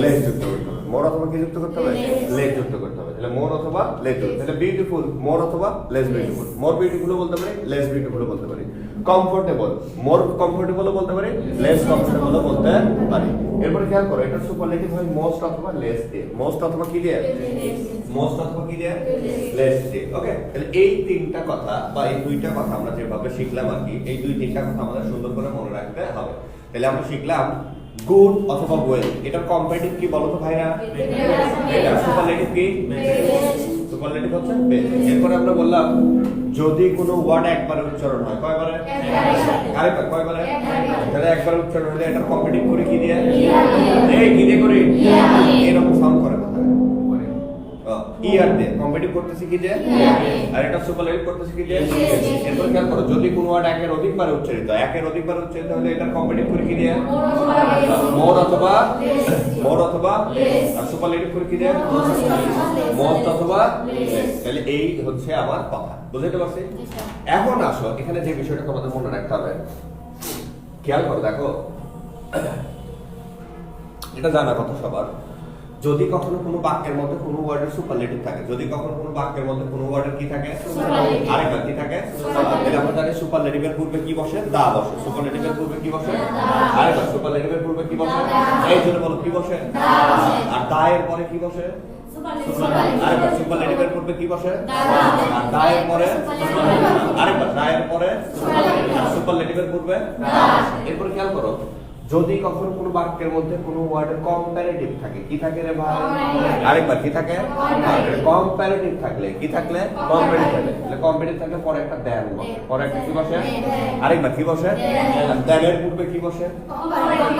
লেস যুক্ত করতে হবে। মোর অথবা কি যুক্ত করতে হবে? লেস যুক্ত করতে হবে। তাহলে মোর অথবা লেস যুক্ত। তাহলে বিউটিফুল মোর অথবা লেস বিউটিফুল। মোর বিউটিফুল বলতে পারি, লেস বিউটিফুল বলতে পারি। কমফোর্টেবল মোর কমফোর্টেবল বলতে পারি, লেস কমফোর্টেবল বলতে পারি। এরপরে খেয়াল করো এটা সুপারলেটিভ হয় মোস্ট অথবা লেস দিয়ে। মোস্ট অথবা কি দিয়ে? লেস দিয়ে। ওকে, তাহলে এই তিনটা কথা বা এই দুইটা কথা আমরা যেভাবে শিখলাম আর কি, এই দুই তিনটা কথা আমাদের সুন্দর করে মনে রাখতে হবে। তাহলে আমরা শিখলাম গুড অথবা ওয়েল, এটার কম্পারেটিভ কি বলো তো ভাইরা? এটা সুপারলেটিভ কি? সুপারলেটিভ হচ্ছে বেস্ট। এরপরে আমরা বললাম যদি কোনো ওয়ার্ড একবারে উচ্চারণ হয়, কয়বারে? আরেকবার, কয়বারে? তাহলে একবার উচ্চারণ হলে এটার কম্পারেটিভ করে কি দিয়ে? এই কি দিয়ে করি? এরকম সাউন্ড করে কথা ইয়ার দিয়ে কম্পারেটিভ করতেছি কি দিয়ে? আর এটা সুপারলেটিভ করতেছি কি দিয়ে? এরপর খেয়াল করো যদি কোনো ওয়ার্ড একের অধিকবার উচ্চারিত হলে এটার কম্পারেটিভ করে কি দিয়ে? মোর অথবা আর সুপারলেটিভ করে কি দিয়ে? মোস্ট অথবা লেস। তাহলে এই হচ্ছে আমার কথা, বুঝতে পারছি? এখন আসো এখানে যে বিষয়টা তোমাদের মনে রাখতে হবে, খেয়াল করো, দেখো এটা জানা কথা সবার, যদি কখনো কোনো বাক্যের মধ্যে কোনো ওয়ার্ডের সুপারলেটিভ থাকে, যদি কখনো কোনো বাক্যের মধ্যে কোনো ওয়ার্ডের কি থাকে? আরেকবার কি থাকে? তাহলে আমরা জানি সুপারলেটিভের পূর্বে কি বসে? দা বসে। সুপারলেটিভের পূর্বে কি বসে? আরেকবার সুপারলেটিভের পূর্বে কি বসে? এই জন্য বলো কি বসে? আর দা এর পরে কি বসে? আরেকবার সুপারলেটিভের পূর্বে কি বসে? আর দা এর পরে? আরেকবার দা এর পরে? সুপারলেটিভের পূর্বে? এরপর খেয়াল করো যদি কখনো কোনো বাক্যের মধ্যে কোনো ওয়ার্ডের কম্পারেটিভ থাকে, কি থাকে রে ভাই? আরেকবার কি থাকে? কম্পারেটিভ থাকলে কি থাকলে? কম্পারেটিভ থাকলে। তাহলে কম্পারেটিভ থাকলে পরে একটা দেন বসে, পরে একটা কি বসে? আরেকবার কি বসে? দেনের পূর্বে কি বসে?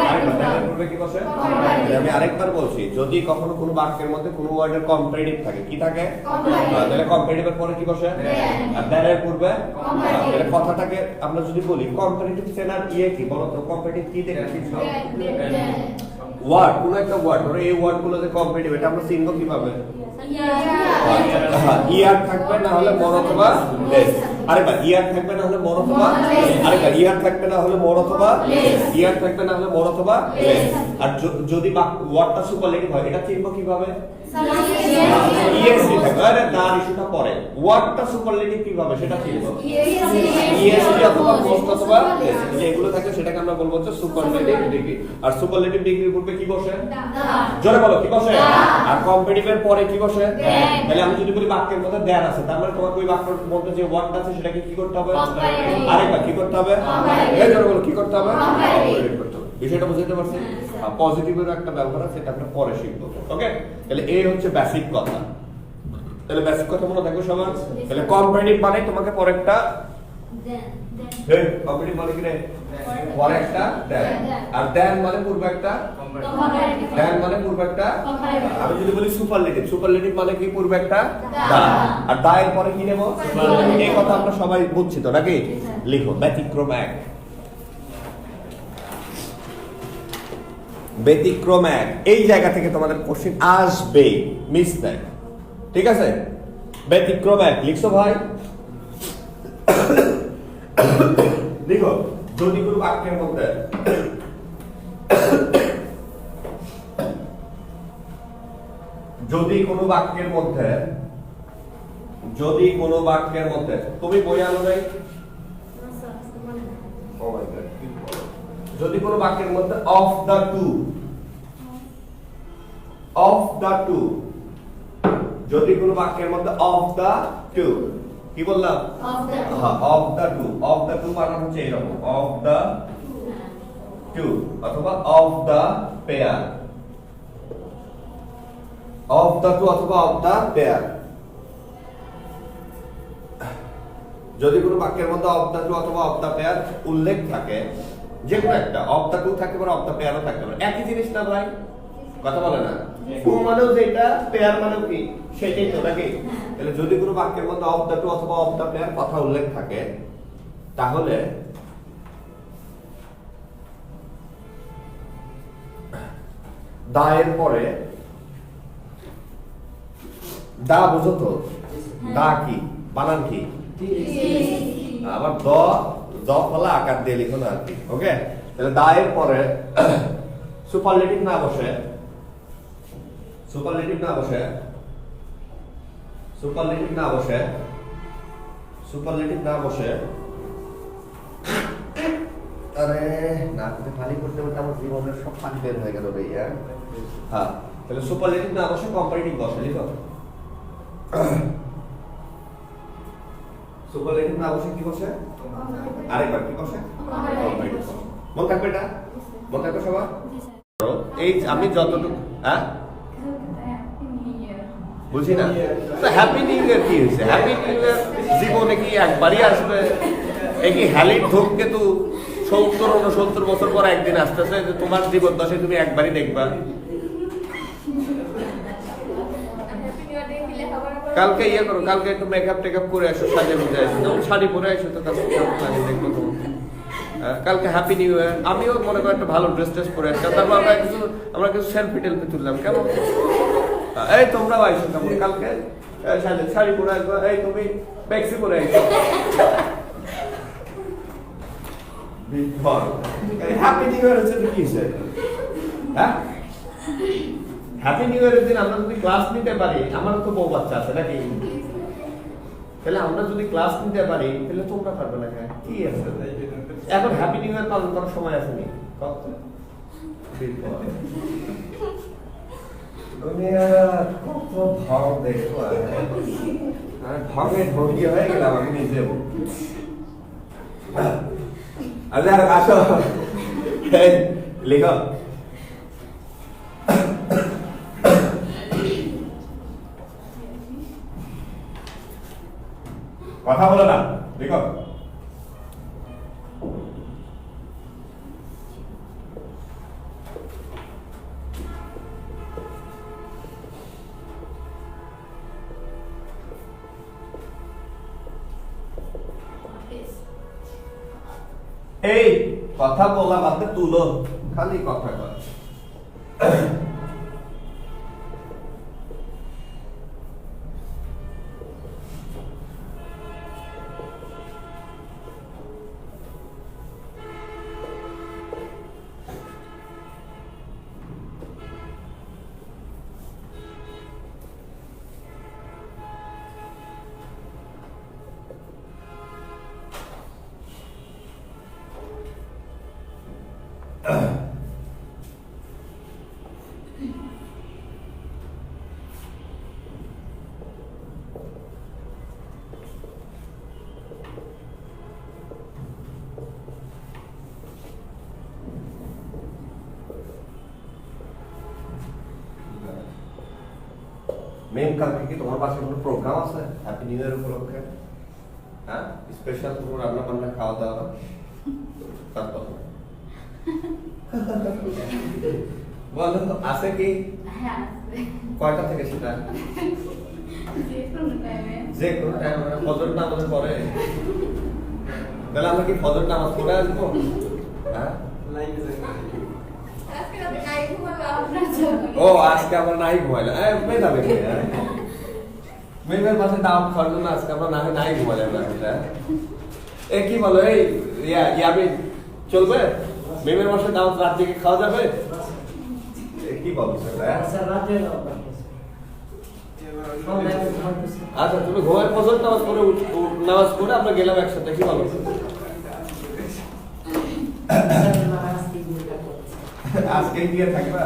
আরেকবার দেনের পূর্বে কি বসে? আমি আরেকবার বলছি, যদি কখনো কোনো বাক্যের মধ্যে কোনো ওয়ার্ডের কম্পারেটিভ থাকে, কি থাকে? তাহলে কম্পারেটিভের পরে কি বসে? আর দেনের পূর্বে? তাহলে কথাটাকে আমরা যদি বলি কম্পারেটিভ চেনার কি বলো তো? কম্পারেটিভ কি দেখে ওয়ার্ড, কোন একটা ওয়ার্ড ধরো এই ওয়ার্ড গুলো যে কম্পারেটিভ, এটা আমরা চিনব কিভাবে? ইয়ার থাকবে না হলে মোর অথবা লেস। আরেকবার ইয়ার থাকবে না হলে মোর অথবা, আরেকবার ইয়ার থাকবে না হলে মোর অথবা, ইয়ার থাকবে না হলে মোর অথবা লেস। আর যদি ওয়ার্ডটা সুপারলেটিভ হয় এটা চিনব কিভাবে? ইএসডি থাকবে। আরে তার ইস্যুটা পরে, ওয়ার্ডটা সুপারলেটিভ কিভাবে সেটা চিনব? ইএসডি অথবা মোস্ট অথবা লেস। এগুলো থাকে সেটাকে আমরা বলবো হচ্ছে সুপারলেটিভ ডিগ্রি। আর সুপারলেটিভ ডিগ্রির পূর্বে কি বসে? জোরে বলো কি বসে? আর কম্পারেটিভের পরে কি বসে? তাহলে আমি যদি বলি বাক্যের মধ্যে দেন আছে, তার মানে তোমাকে ওই বাক্যের মধ্যে যে ওয়ার্ডটা আছে সেটাকে কি করতে হবে? আরেকবার কি করতে হবে? এই জোরে বলো কি করতে হবে? কম্পারেটিভ করতে হবে। বিষয়টা বুঝতে পারছেন? পজিটিভের একটা ব্যবহার আছে, সেটা আমরা পরে শিখবো। ওকে, তাহলে এই হচ্ছে বেসিক কথা। তাহলে বেসিক কথা মনে থাকবে সবার। তাহলে কম্পারেটিভ মানে তোমাকে পরে একটা কম্পারেটিভ মানে কি রে? পরে একটা দেন। আর দেন মানে পূর্বে একটা দেন মানে পূর্বে একটা। আমি যদি বলি সুপারলেটিভ, সুপারলেটিভ মানে কি? পূর্বে একটা দা। আর দা এর পরে কি নেব? এই কথা আমরা সবাই বুঝছি তো নাকি? লিখো ব্যতিক্রম এক। ব্যতিক্রম এক, এই জায়গা থেকে তোমাদের কোশ্চেন আসবে, মিস নাই, ঠিক আছে? ব্যতিক্রম এক লিখছো ভাই? দেখো যদি কোনো বাক্যের মধ্যে তুমি বই আনো নাই? যদি কোনো বাক্যের মধ্যে অফ দা টু, যদি কোনো বাক্যের মধ্যে অফ দা টু, কি বললাম? অফ দা টু মানে হচ্ছে এরকম অফ দা টু অথবা of the pair, of the two অথবা অফ দা পেয়ার। যদি কোনো বাক্যের মধ্যে অফ দা টু অথবা অফ দা পেয়ার উল্লেখ থাকে, যে কোনো একটা অফ দা টু থাকতে পারে, অফ দা পেয়ারও থাকতে পারে, একই জিনিস না ভাই? কথা বলে না? টু মানেও যেটা, পেয়ার মানেও কি সেটাই তো নাকি? তাহলে যদি কোনো বাক্যের মধ্যে অফ দা টু অথবা অফ দা পেয়ার কথা উল্লেখ থাকে, তাহলে দা এর পরে দা বুঝো তো? দা কি? বানান কি? আবার দ ফলা আকার দিয়ে লিখো না আর কি। ওকে, তাহলে দা এর পরে সুপারলেটিভ না বসে, সুপারলেটিভ না বসে, সুপারলেটিভ না বসে, সুপারলেটিভ না বসে, আরে না করতে পানি করতে করতে আমার জীবনের সব পানি বের হয়ে গেল রে। হ্যাঁ, তাহলে সুপারলেটিভ না বসে কম্পারেটিভ বসে, লিখো। সুপারলেটিভ না বসে কি বসে? আরেকবার কি বসে? কম্পারেটিভ বসে। মনে থাকবে এটা? মনে থাকবে সবার? এই আমি যতটুকু হ্যাঁ বুঝি না, তো হ্যাপি নিউ ইয়ার কি হয়েছে? হ্যাপি নিউ ইয়ার জীবনে কি একবারই আসবে? একই হ্যালিড ধূমকেতু 70-69 বছর পর একদিন আসতেছে, যে তোমার জীবন দশায় তুমি একবারই দেখবা। কালকে ইয়ে করো, কালকে একটু মেকআপ টেকআপ করে আসো, সাজে বুঝে আসো, যেমন শাড়ি পরে আসো, তো কালকে কেমন লাগে দেখবো তোমার। কালকে হ্যাপি নিউ ইয়ার, আমিও মনে করি একটা ভালো ড্রেস ট্রেস পরে আসছি, তারপর আমরা কিছু সেলফি টেলফি তুললাম, কেমন? এই তোমরাও আইসো কেমন কালকে সাজে, শাড়ি পরে আসবো, এই তুমি ট্যাক্সি পরে আইসো। হ্যাপি নিউ ইয়ার হচ্ছে কি হচ্ছে? হ্যাঁ, হ্যাপি নিউ ইয়ারের দিন আমরা যদি ক্লাস নিতে পারি, আমারও তো বউ বাচ্চা আছে নাকি, তাহলে আমরা যদি ক্লাস নিতে পারি তাহলে তোমরা পারবে না কেন? কি আছে এখন হ্যাপি নিউ ইয়ার পালন করার সময় আছে নি? কত ভাব দেখো, ভাবে ভর্তি হয়ে গেলাম আমি নিজে। আচ্ছা আসো, লিখো। কথা বলো না, লিখো। এই কথা বলা বাদে তুলো, খালি কথা কর। মেম কালকে কি তোমার পাশে কোনো প্রোগ্রাম আছে হ্যাপি নিউ ইয়ার উপলক্ষে? হ্যাঁ, স্পেশাল কোনো রান্না বান্না খাওয়া দাওয়া তারপর বলো আছে কি? হ্যাঁ, কয়টা থেকে সেটা? যে কোনো টাইমে ফজর নামাজ পড়ে, তাহলে আমরা কি ফজর নামাজ পড়ে আসবো? হ্যাঁ, ও আজকে আমরা নাই ঘুমাইলাম, মেধাবে মেয়েদের পাশে দাওয়াত খাওয়ার জন্য আজকে আমরা নাই ঘুমাইলাম। এ কি বলো, এই ইয়াবি চলবে? মেমের মাসে দাওয়াত রাত থেকে খাওয়া যাবে? কি বলো? আচ্ছা তুমি ঘুমায় ফজর নামাজ পড়ে নামাজ পড়ে আমরা গেলাম একসাথে, কি বলো? আজকে গিয়ে থাকবা?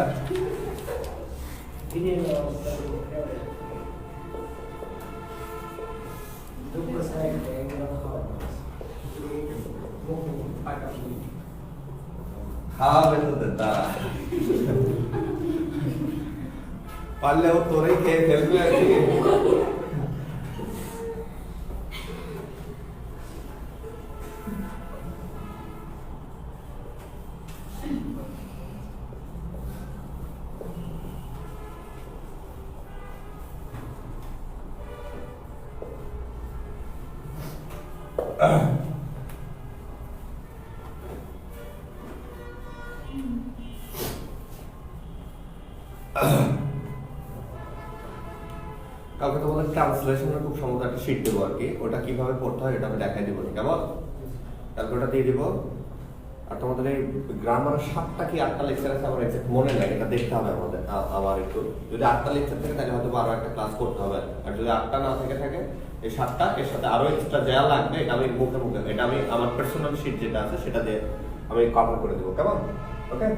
খাওয়াবে তো দাদা, পারলে ও তোরেই খেয়ে ফেলবে আর কি। কালকে তোমার তোমাদের ট্রান্সলেশনের খুব সম্ভবত একটা শিট দেবো আর কি, ওটা কিভাবে পড়তে হয় এটা আমি দেখাই দেবো, কেমন? তারপর ওটা দিয়ে দিব। আর তোমাদের এই গ্রামারের 7টা কি 8টা লেকচার আছে আমার এক্সাক্ট মনে নাই, এটা দেখতে হবে আমাদের আমার একটু। যদি 8টা লেকচার থাকে তাহলে হয়তো আরো একটা ক্লাস করতে হবে, আর যদি 8টা না থাকে এই 7টা এর সাথে আরো এক্সট্রা যা লাগবে এটা আমি মুখে এটা আমি আমার পার্সোনাল শিট যেটা আছে সেটা দিয়ে আমি কভার করে দেবো, কেমন? ওকে,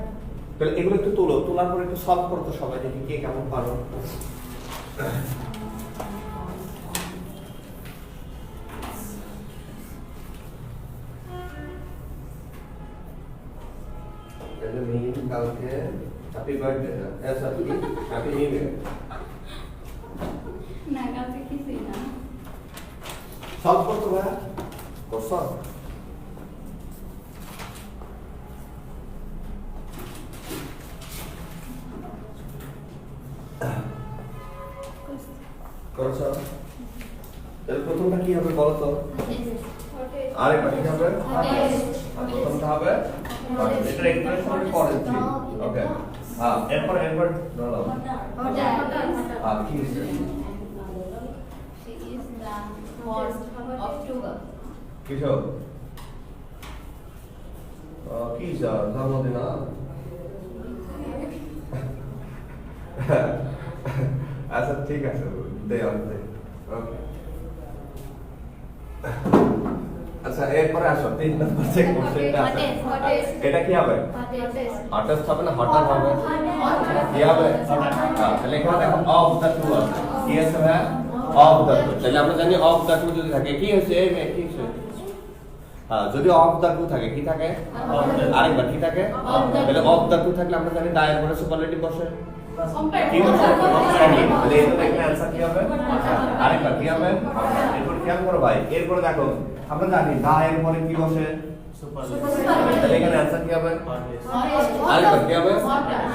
তাহলে এগুলো একটু তোলার পরে একটু সলভ করতো সবাই, দেখি কে কেমন পারো। কালকে happy birthday, happy new year. না কালকে কিছুই না। সলভ করতো ভাই, করছো? করছো? তাহলে প্রথমটা কি হবে বলো তো? আরেকবার কি হবে? প্রথমটা হবে এটা এক্সপ্রেশন করেছি। ওকে, হ্যাঁ, এরপর বলো। কি হচ্ছে? She is the 4th of October. কিছু কি স্যার জন্মদিন না? আচ্ছা ঠিক আছে, দে ওকে। আচ্ছা এরপরে আসো 3 নম্বর যে কোশ্চেনটা আছে, এটা কি হবে? হঠাৎ হবে না হঠাৎ হবে? কি হবে? তাহলে এখানে দেখো অফ দ্য টু আছে, কি আছে ভাই? Of the two. তাহলে আমরা জানি অফ দ্য টু যদি থাকে কি হচ্ছে? এই মেয়ে কি হচ্ছে? হ্যাঁ, যদি অফ দ্য টু থাকে কি থাকে? আরেকবার কি থাকে? তাহলে অফ দ্য টু থাকলে আমরা জানি দায়ের পরে সুপারলেটিভ বসে। কি বসে? তাহলে এটা দেখলে आंसर কি হবে? আরেকবার কি হবে? এরপর খেয়াল করো ভাই, এরপর দেখো আমরা জানি দায়ের পরে কি বসে? সুপারলেটিভ। তাহলে এখানে आंसर কি হবে? আরেকবার কি হবে?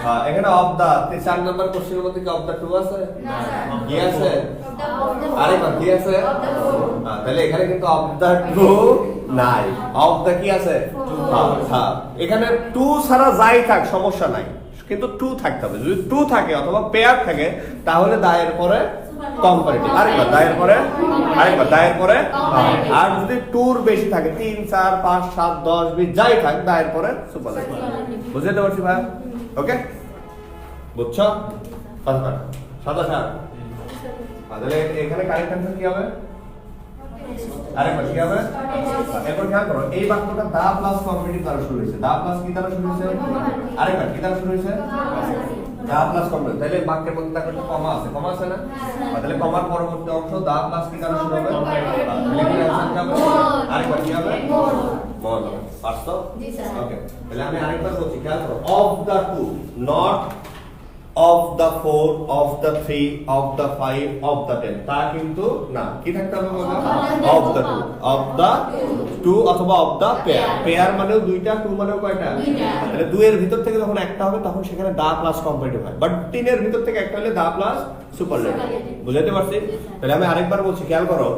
হ্যাঁ, এখানে অফ দা 4 নাম্বার কোশ্চেনের মধ্যে কি অফ দা 2 আছে? কি আছে? আরেকবার কি আছে? হ্যাঁ, তাহলে এখানে কিন্তু অফ দা 2 নাই, অফ দা কি আছে? হ্যাঁ, এখানে 2 ছাড়া যাই থাক সমস্যা নাই, কিন্তু 2 থাকতে হবে। যদি 2 থাকে অথবা পেয়ার থাকে তাহলে দায়ের পরে কম্পারেটিভ। আরেকবার দায়ের পরে, আরেকবার দায়ের পরে। আর যদি 2 বেশি থাকে 3 4 5 7 10 20 যাই থাক দায়ের পরে সুপারলেটিভ। বুঝতে পারছি ভাই? ওকে, বুঝছো? সাদা সাদা সাদা। তাহলে এখানে কারেক্ট आंसर কি হবে? আরেকবার কি হবে? এরপর খেয়াল করো এই বাক্যটা দা প্লাস কম্পারেটিভ দ্বারা শুরু হয়েছে। দা প্লাস কি দ্বারা শুরু হয়েছে? আরেকবার কি দ্বারা শুরু হয়েছে? The plus comparative. তাহলে বাক্যের মধ্যে দেখো একটা কমা আছে, কমা আছে না? তাহলে কমার পরবর্তী অংশ দা প্লাস কি দ্বারা শুরু হবে? তাহলে কি आंसर কি হবে? আরেকবার কি হবে? মোর। পারছো? ওকে, তাহলে আমি আরেকবার বলছি, খেয়াল করো of the 2, not of the 4, of the 3, of the 5, of the 10 তা কিন্তু না, কি থাকতে হবে বলো? of the 2, of the 2 অথবা of the pair। পেয়ার মানেও দুইটা, 2 মানেও কয়টা? তাহলে 2 এর ভিতর থেকে যখন একটা হবে তখন সেখানে দা প্লাস কম্পারেটিভ হয়, বাট 3 এর ভিতর থেকে একটা হলে দা প্লাস সুপারলেটিভ। বুঝাতে পারছি? তাহলে আমি আরেকবার বলছি, খেয়াল করো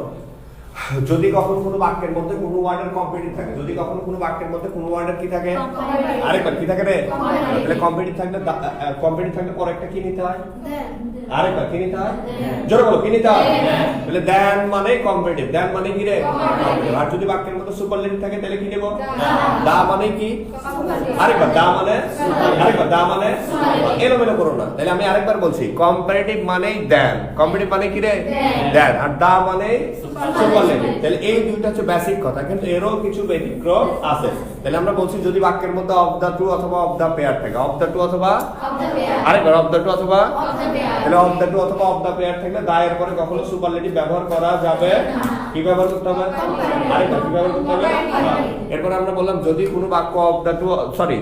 যদি কখনো কোনো বাক্যের মধ্যে কোনো ওয়ার্ডের কম্পারেটিভ থাকে, যদি কখনো কোনো বাক্যের মধ্যে কোনো ওয়ার্ডের কি থাকে? আরেকবার কি থাকে রে? তাহলে কম্পারেটিভ থাকলে পরে একটা কি নিতে হয়? আরেকবার কি নিতে হয়? জোরে বলো, কি নিতে হয়? তাহলে দেন মানে কম্পারেটিভ, দেন মানে কি রে? কম্পারেটিভ। আর যদি বাক্যের মধ্যে সুপারলেটিভ থাকে তাহলে কি নেব? দা মানে কি? আরেকবার দা মানে, আরেকবার দা মানে, এলোমেলো করো না। তাহলে আমি আরেকবার বলছি, কম্পারেটিভ মানেই দেন, কম্পারেটিভ মানে কি রে? দেন। আর দা মানে সুপারলেটিভ। তাহলে এই দুইটা হচ্ছে বেসিক কথা, কিন্তু এরও কিছু ব্যতিক্রম আছে। তাহলে আমরা বলছি যদি বাক্যের মধ্যে অফ দা 2 অথবা অফ দা পেয়ার থাকে, অফ দা 2 অথবা আরেকবার অফ দা 2 অথবা, তাহলে অফ দা 2 অথবা অফ দা পেয়ার থাকলে দায়ের পরে কখনো সুপারলেটিভ ব্যবহার করা যাবে। কি ব্যবহার করতে হবে? আরেকবার কি ব্যবহার করতে হবে? এরপর আমরা বললাম যদি কোনো বাক্য of the 2 sorry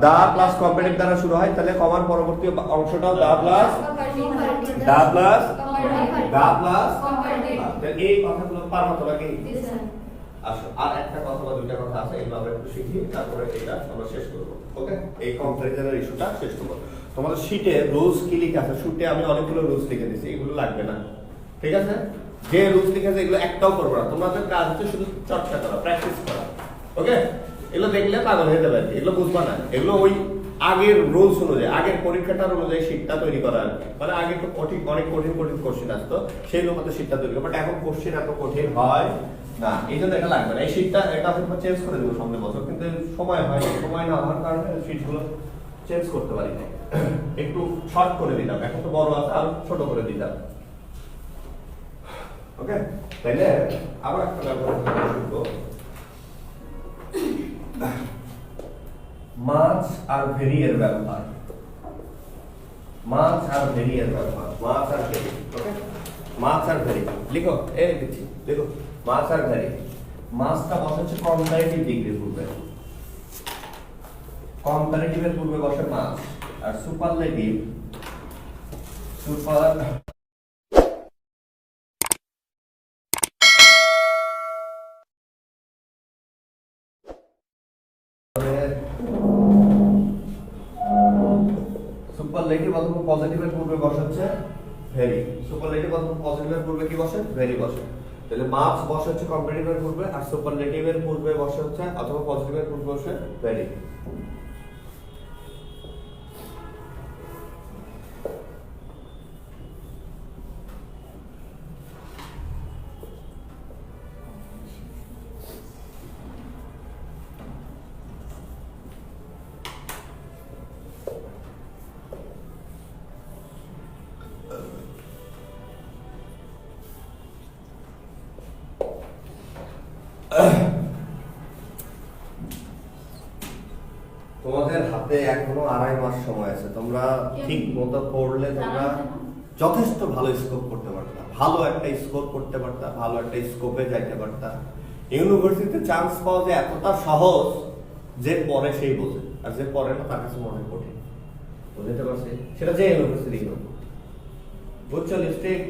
the plus comparative দ্বারা শুরু হয় তাহলে কমার পরবর্তী অংশটাও the plus the plus the plus comparative. তাহলে এই কথাগুলো পার মতো লাগে। আসো আর একটা কথা বা দুইটা কথা আছে, এগুলো আমরা একটু শিখি, তারপরে এটা আমরা শেষ করব। ওকে, এই কম্পারিজনের ইস্যুটা শেষ করব। তোমাদের শীটে রুলস কি লেখা আছে? শীটে আমি অনেকগুলো রুলস লিখে দিয়েছি, এগুলো লাগবে না, ঠিক আছে? যে রুলস লিখে আছে এগুলো একটাও করবে না, তোমাদের কাজ হচ্ছে শুধু চর্চা করা, প্র্যাকটিস করা। ওকে, এগুলো দেখলে পাগল হয়ে যাবে, এগুলো বুঝবা না, এগুলো ওই আগের রুলস অনুযায়ী, আগের পরীক্ষাটার অনুযায়ী শীটটা তৈরি করা আর কি। মানে আগে তো অনেক কঠিন কোশ্চেন আসতো, সেই অনুপাতে শীটটা তৈরি করা, বাট এখন কোশ্চেন এত কঠিন হয় না, এই জন্য এটা লাগবে না। এই শীটটা এটা আমরা চেঞ্জ করে দেবো সামনের বছর, কিন্তু সময় হয়, সময় না হওয়ার কারণে শীটগুলো চেঞ্জ করতে পারি না। একটু শর্ট করে দিলাম, এখন তো বড় আছে আর ছোট করে দিলাম। ওকে, তাইলে আবার একটা ব্যবহার শিখবো, মাছ আর ভেরি এর ব্যবহার। মাছ আর ভেরি এর ব্যবহার, মাছ are very. Okay, much are very লিখো, এই লিখছি, লিখো মাছ আর ভেরি। মাছটা বসে হচ্ছে কম্পারেটিভ ডিগ্রির পূর্বে, কম্পারেটিভের পূর্বে বসে মাছ, আর সুপারলেটিভ সুপার সুপারলেটিভ অথবা পজিটিভের পূর্বে বসে হচ্ছে ভেরি। সুপারলেটিভ অথবা পজিটিভের পূর্বে কি বসে? ভেরি বসে। তাহলে মাছ বসে হচ্ছে কম্পারেটিভের পূর্বে, আর সুপারলেটিভের পূর্বে বসে হচ্ছে অথবা পজিটিভের পূর্বে বসে ভেরি। তোমাদের হাতে এখনো 2.5 মাস সময় আছে, তোমরা ঠিক মতো পড়লে তোমরা যথেষ্ট ভালো স্কোর করতে পারতা, ভালো একটা স্কোর করতে পারতা, ভালো একটা স্কোপে যাইতে পারতা। ইউনিভার্সিটিতে চান্স পাওয়া যে এতটা সহজ, যে পড়ে সেই বোঝে, আর যে পড়ে না তার কাছে মনে হয় কঠিন। বুঝতে পারছি? সেটা যে ইউনিভার্সিটি হোক, বুঝছো? লিস্টিক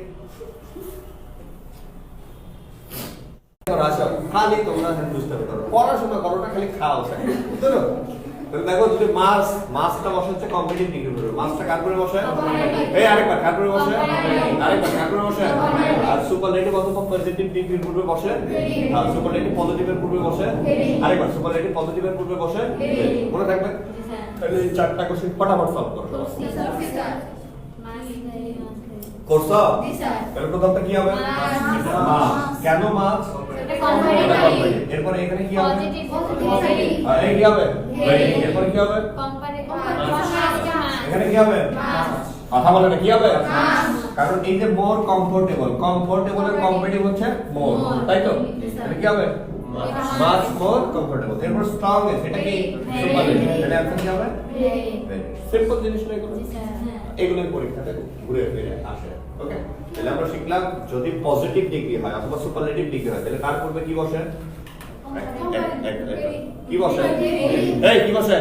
খালি তোমরা দুষ্টামি করো, পড়াশোনা করোটা খালি খাও, বুঝলো? দেখো যদি মাছটা বসে হচ্ছে কম্পিটিটিভ ডিগ্রি পূর্বে, মাছটা কার পরে বসে? এই আরেকবার কার পরে বসে? আরেকবার কার পরে বসে? আর সুপারলেটিভ অথবা পজিটিভ ডিগ্রির পূর্বে বসে, আর সুপারলেটিভ পজিটিভের পূর্বে বসে, আরেকবার সুপারলেটিভ পজিটিভের পূর্বে বসে। মনে থাকবে? তাহলে এই 4টা কোশ্চেন ফটাফট সলভ করো। করছো? এর প্রথমটা কি হবে? মাছ। কেন মাছ? এরপরে এখানে কি হবে? এই কি হবে? এরপরে কি হবে? এখানে কি হবে? কথা বলে না, কি হবে? কারণ এই যে মোর কমফোর্টেবল, কমফোর্টেবলের কম্পারেটিভ হচ্ছে মোর, তাই তো? এটা কি হবে? মাছ মোর কমফোর্টেবল। এরপর স্ট্রংগেস্ট, এটা কি? সুপারলেটিভ। তাহলে অ্যানসার কি হবে? সিম্পল জিনিস না এগুলো, এগুলোর পরীক্ষাতে ঘুরে ফিরে আসে। ওকে, তাহলে আমরা শিখলাম যদি পজিটিভ ডিগ্রি হয় অথবা সুপারলেটিভ ডিগ্রি হয়, তাহলে কার পূর্বে কি বসে? কি বসে? এই কি বসে?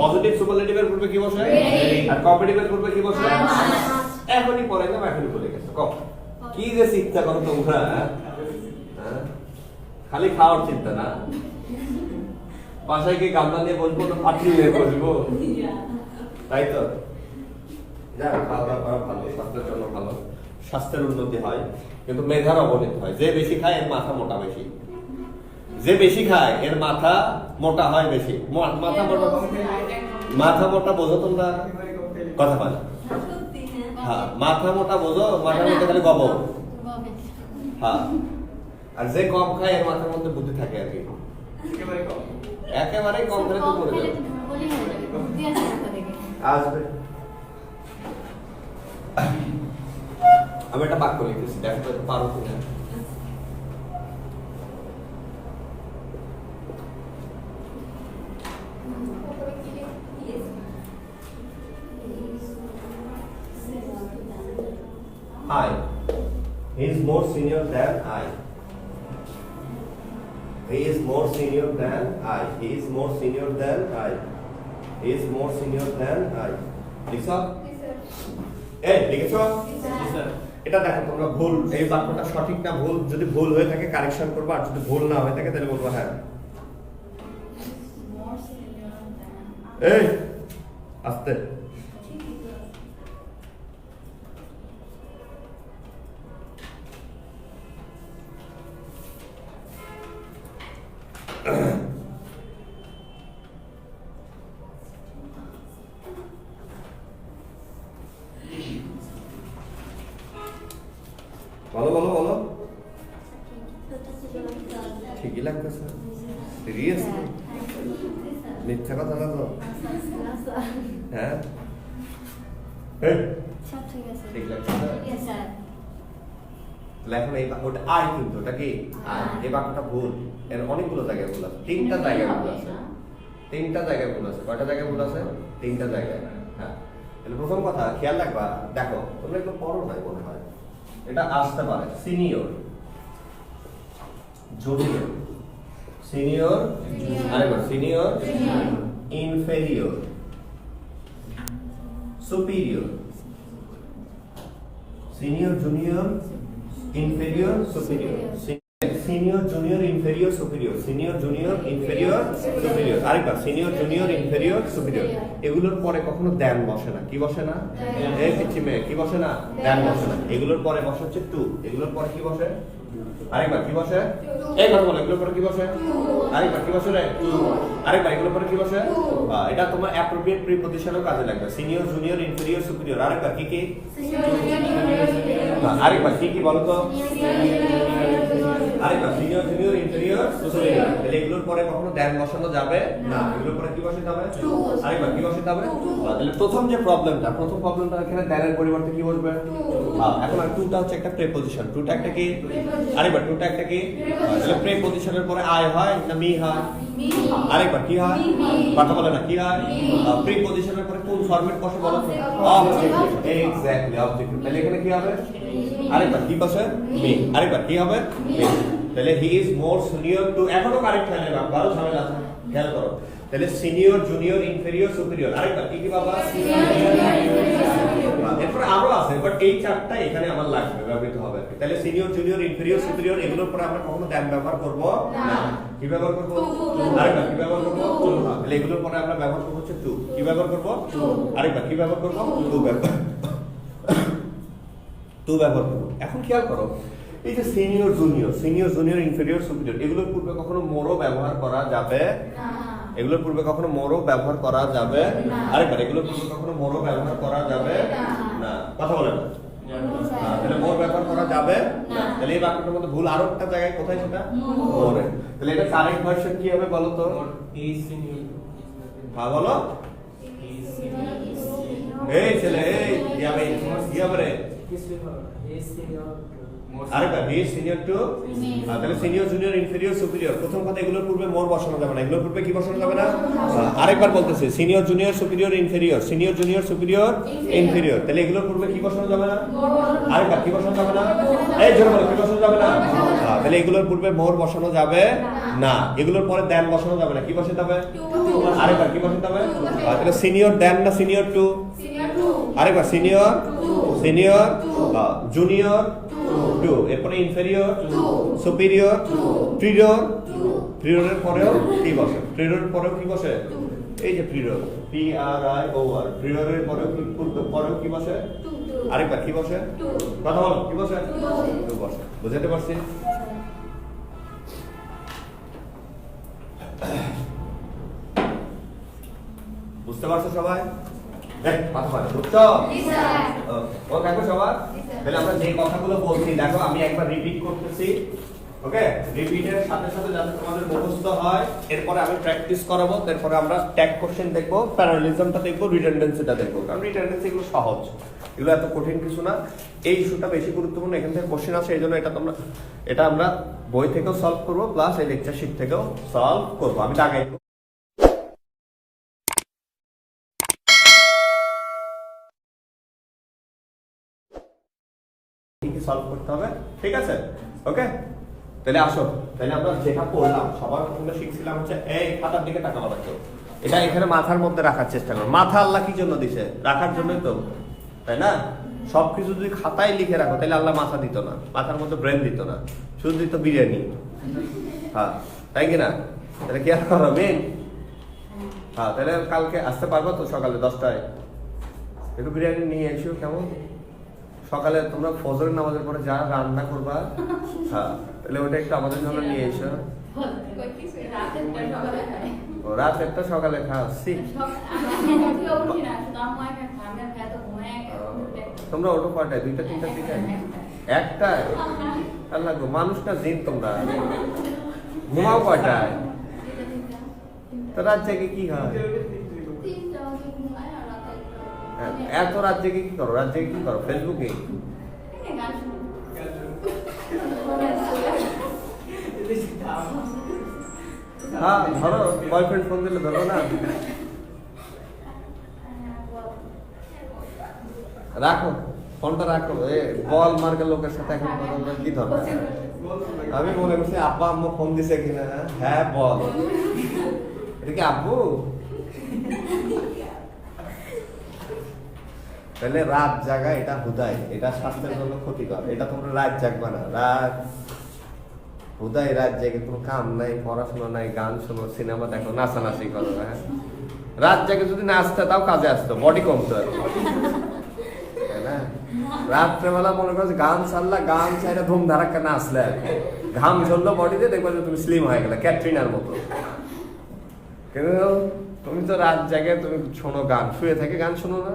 পজিটিভ সুপারলেটিভের পূর্বে কি বসে? আর কম্পারেটিভের পূর্বে কি বসে? এখনই পড়ে গেলাম, এখনই বলে গেছে। কম কি যে চিন্তা করো তোমরা, খালি খাওয়ার চিন্তা না, বাসায় কি গামলা নিয়ে বলবো না পাত্রী নিয়ে বসবো, তাই তো? যা খাওয়া দাওয়া করা ভালো, স্বাস্থ্যের জন্য ভালো, স্বাস্থ্যের উন্নতি হয়, কিন্তু মেধার অবনতি হয়। যে বেশি খায় এর মাথা মোটা বেশি, যে বেশি খায় এর মাথা মোটা হয় বেশি। মাথা মোটা বোঝো তোমরা? কথা বলে হ্যাঁ, মাথা মোটা বোঝো, মাথার মধ্যে খালি গোবর। হ্যাঁ, আর যে কম খায় এর মাথার মধ্যে বুদ্ধি থাকে আর কি, একেবারেই কম খেলে তো পড়ে যাবে, আসবে। আমি একটা বাক্য লিখেছি, দেখো পারো কিনা। I. He is more senior than I. He is more senior than I. He is more senior than I. He is more senior than I. লিখছো? এই লিখেছো? এটা দেখো তোমরা ভুল, এই বাক্যটা সঠিক না ভুল, যদি ভুল হয়ে থাকে কারেকশন করবে, আর যদি ভুল না হয়ে থাকে তাহলে বলবো হ্যাঁ। এই আস্তে বলো বলো বলো ঠিকই লাগতেছে সিরিয়াসলি মিথ্যা কথা না তো হ্যাঁ সব ঠিক আছে ঠিক লাগছে না? Yes, sir. তাহলে এখন এই বাক্যটা আয় কিন্তু ওটা কি আয় এই বাক্যটা ভুল এর অনেকগুলো জায়গায় ভুল আছে তিনটা জায়গায় ভুল আছে তিনটা জায়গায় ভুল আছে কয়টা জায়গায় ভুল আছে তিনটা জায়গায় হ্যাঁ তাহলে প্রথম কথা খেয়াল রাখবা দেখো তোমরা একটু পড়ো নাই মনে হয় এটা আসতে পারে সিনিয়র জুনিয়র সিনিয়র আরেকবার senior inferior superior senior junior inferior superior senior junior inferior superior senior junior inferior superior আরেকবার সিনিয়র জুনিয়র ইনফেরিয়র সুপিরিয়র এগুলোর পরে কখনো দেন বসে না কি বসে না এই পিচ্ছি মেয়ে কি বসে না দেন বসে না এগুলোর পরে বসে হচ্ছে টু এগুলোর পরে কি বসে আরেকবার কি বসে এই কথা বলো এগুলোর পরে কি বসে আরেকবার কি বসে রে আরেকবার এগুলোর পরে কি বসে এটা তোমার অ্যাপ্রোপ্রিয়েট প্রিপজিশনও কাজে লাগবে সিনিয়র জুনিয়র ইনফেরিয়র সুপিরিয়র আরেকবার কি কি আরেকবার কি কি বলো তো আরেকবার সিনিয়র জুনিয়র ইনফেরিয়র সুপিরিয়র তাহলে এগুলোর পরে কখনো দেন বসানো যাবে না এগুলোর পরে কি বসাতে হবে আরেকবার কি বসাতে হবে তাহলে প্রথম প্রবলেমটা এখানে দেনের পরিবর্তে কি বসবে এখন আর টুটা হচ্ছে একটা প্রিপজিশন টুটা একটা কি আরেকবার টুটা একটা কি তাহলে প্রিপজিশনের পরে আই হয় না মি হয় আরেকবার কি হয় কথা বলে না কি হয় প্রিপজিশনের পরে কোন ফরম্যাট বসে বলো তো অবজেক্টিভ এক্স্যাক্টলি অবজেক্টিভ তাহলে এখানে কি হবে আরেকবার কি বসে মি আরেকবার কি হবে মি তাহলে he is more senior to এখনো কারেক্ট হয় না বারো ঝামেলা আছে খেয়াল করো তাহলে সিনিয়র জুনিয়র ইনফেরিয়র সুপিরিয়র আরেকবার কি কি বাবা এরপরে আরো আছে বাট এই চারটা এখানে আমার লাগবে ব্যবহৃত হবে তাহলে সিনিয়র জুনিয়র ইনফেরিয়র সুপিরিয়র এগুলোর পরে আমরা কখনো দেন ব্যবহার করব না কি ব্যবহার করব আরেকবার কি ব্যবহার করব তাহলে এগুলোর পরে আমরা ব্যবহার করব হচ্ছে টু কি ব্যবহার করব আরেকবার কি ব্যবহার করব টু ব্যবহার করব এখন খেয়াল করো এই যে সিনিয়র জুনিয়র ইনফেরিয়র সুপিরিয়র এগুলোর পূর্বে কখনো মোরও ব্যবহার করা যাবে না এগুলোর পূর্বে কখনো মোরও ব্যবহার করা যাবে না আরেকবার এগুলোর পূর্বে কখনো মোরও ব্যবহার করা যাবে না কথা বলে না তাহলে মোর ব্যবহার করা যাবে না তাহলে এই বাক্যটার মধ্যে ভুল আরো একটা জায়গায় কোথায় সেটা মোরে তাহলে এটা কারেক্ট ভার্সন কি হবে বলো তো হ্যাঁ বলো এই ছেলে এই কি হবে রে আরেকবার হি সিনিয়র টু তাহলে সিনিয়র জুনিয়র ইনফেরিয়র সুপিরিয়র প্রথম কথা এগুলোর পূর্বে মোর বসানো যাবে না এগুলোর পূর্বে কি বসানো যাবে না আরেকবার বলতেছে senior junior superior inferior senior junior superior inferior তাহলে এগুলোর পূর্বে কি বসানো যাবে না আরেকবার কি বসানো যাবে না এই জোরে বলো কি বসানো যাবে না তাহলে এগুলোর পূর্বে মোর বসানো যাবে না এগুলোর পরে দেন বসানো যাবে না কি বসাতে হবে আরেকবার কি বসাতে হবে তাহলে সিনিয়র দেন না সিনিয়র টু আরেকবার সিনিয়র জুনিয়র টু এরপরে ইনফেরিয়র সুপিরিয়র প্রিয়রের পরেও কি বসে প্রিয়রের পরেও কি বসে এই যে প্রিয়র PRIOR প্রিয়রের পরেও কি পরেও কি বসে আরেকবার কি বসে কথা বলো কি বসে টু বসে বুঝাতে পারছি বুঝতে পারছো সবাই তাহলে আমরা যে কথাগুলো বলছি দেখো আমি একবার রিপিট করতেছি ওকে রিপিটের সাথে সাথে যাতে তোমাদের মুখস্থ হয় এরপরে আমি প্র্যাকটিস করাবো তারপরে আমরা ট্যাগ কোশ্চেন দেখবো প্যারালিজমটা দেখবো রিডান্ডেন্সিটা দেখবো কারণ রিডান্ডেন্সি এগুলো সহজ এগুলো এত কঠিন কিছু না এই ইস্যুটা বেশি গুরুত্বপূর্ণ এখান থেকে কোশ্চেন আসে এই জন্য এটা আমরা বই থেকেও সলভ করবো প্লাস এই লেকচার শিট থেকেও সলভ করবো আমি দাগাই সলভ করতে হবে ঠিক আছে ওকে তাহলে আসো তাহলে আমরা যেটা পড়লাম সবার প্রথমে শিখছিলাম হচ্ছে এই খাতার দিকে তাকানো লাগতো এটা এখানে মাথার মধ্যে রাখার চেষ্টা করো মাথা আল্লাহ কি জন্য দিছে রাখার জন্যই তো তাই না সবকিছু যদি খাতায় লিখে রাখো তাহলে আল্লাহ মাথা দিত না মাথার মধ্যে ব্রেন দিত না শুধু দিত বিরিয়ানি হ্যাঁ তাই কি না তাহলে কি আর করো মেন হ্যাঁ তাহলে কালকে আসতে পারবো তো সকালে 10টায় একটু বিরিয়ানি নিয়ে এসো কেমন সকালে তোমরা ফজরের নামাজের পরে যা রান্না করবা হ্যাঁ তাহলে ওটা একটু আমাদের জন্য নিয়ে এসো রাত একটা সকালে খাও তোমরা ওটো কয়টায় 2টা 3টার দিকে একটাই আল্লাহ গো, মানুষটা জিন তোমরা ঘুমাও কয়টায়? তো রাত জেগে কি হয়? এত রাত জেগে কি করো? রাত জেগে কি করো? ফেসবুকে? হ্যাঁ ধরো, বয়ফ্রেন্ড ফোন দিলে ধরো না, রাখো ফোনটা রাখো। বল মার্কের লোকের সাথে এখন কথা বলে কি ধরো? আমি মনে করছি আব্বা আম্মা ফোন দিছে কিনা। হ্যাঁ বল, এটা কি আব্বু? তাহলে রাত জাগা এটা হুদাই, এটা স্বাস্থ্যের জন্য ক্ষতিকর। এটা তোমরা রাত জাগবা না, রাত হুদাই রাত জেগে কোনো কাম নাই, পড়াশোনা নাই, গান শোনো, সিনেমা দেখো, নাচানাচি করো। হ্যাঁ রাত জেগে যদি নাচতে তাও কাজে আসতো, বডি কমতো আর কি। তাই না? রাত্রেবেলা মনে করো যে গান ছাড়লা, গান ছাইরা ধুম ধারাক্কা নাচলে আর কি, ঘাম ঝরলো বডিতে, দেখবে যে তুমি স্লিম হয়ে গেলে ক্যাটরিনার মতো। কিন্তু তুমি তো রাত জাগে তুমি শোনো গান, শুয়ে থেকে গান শোনো না?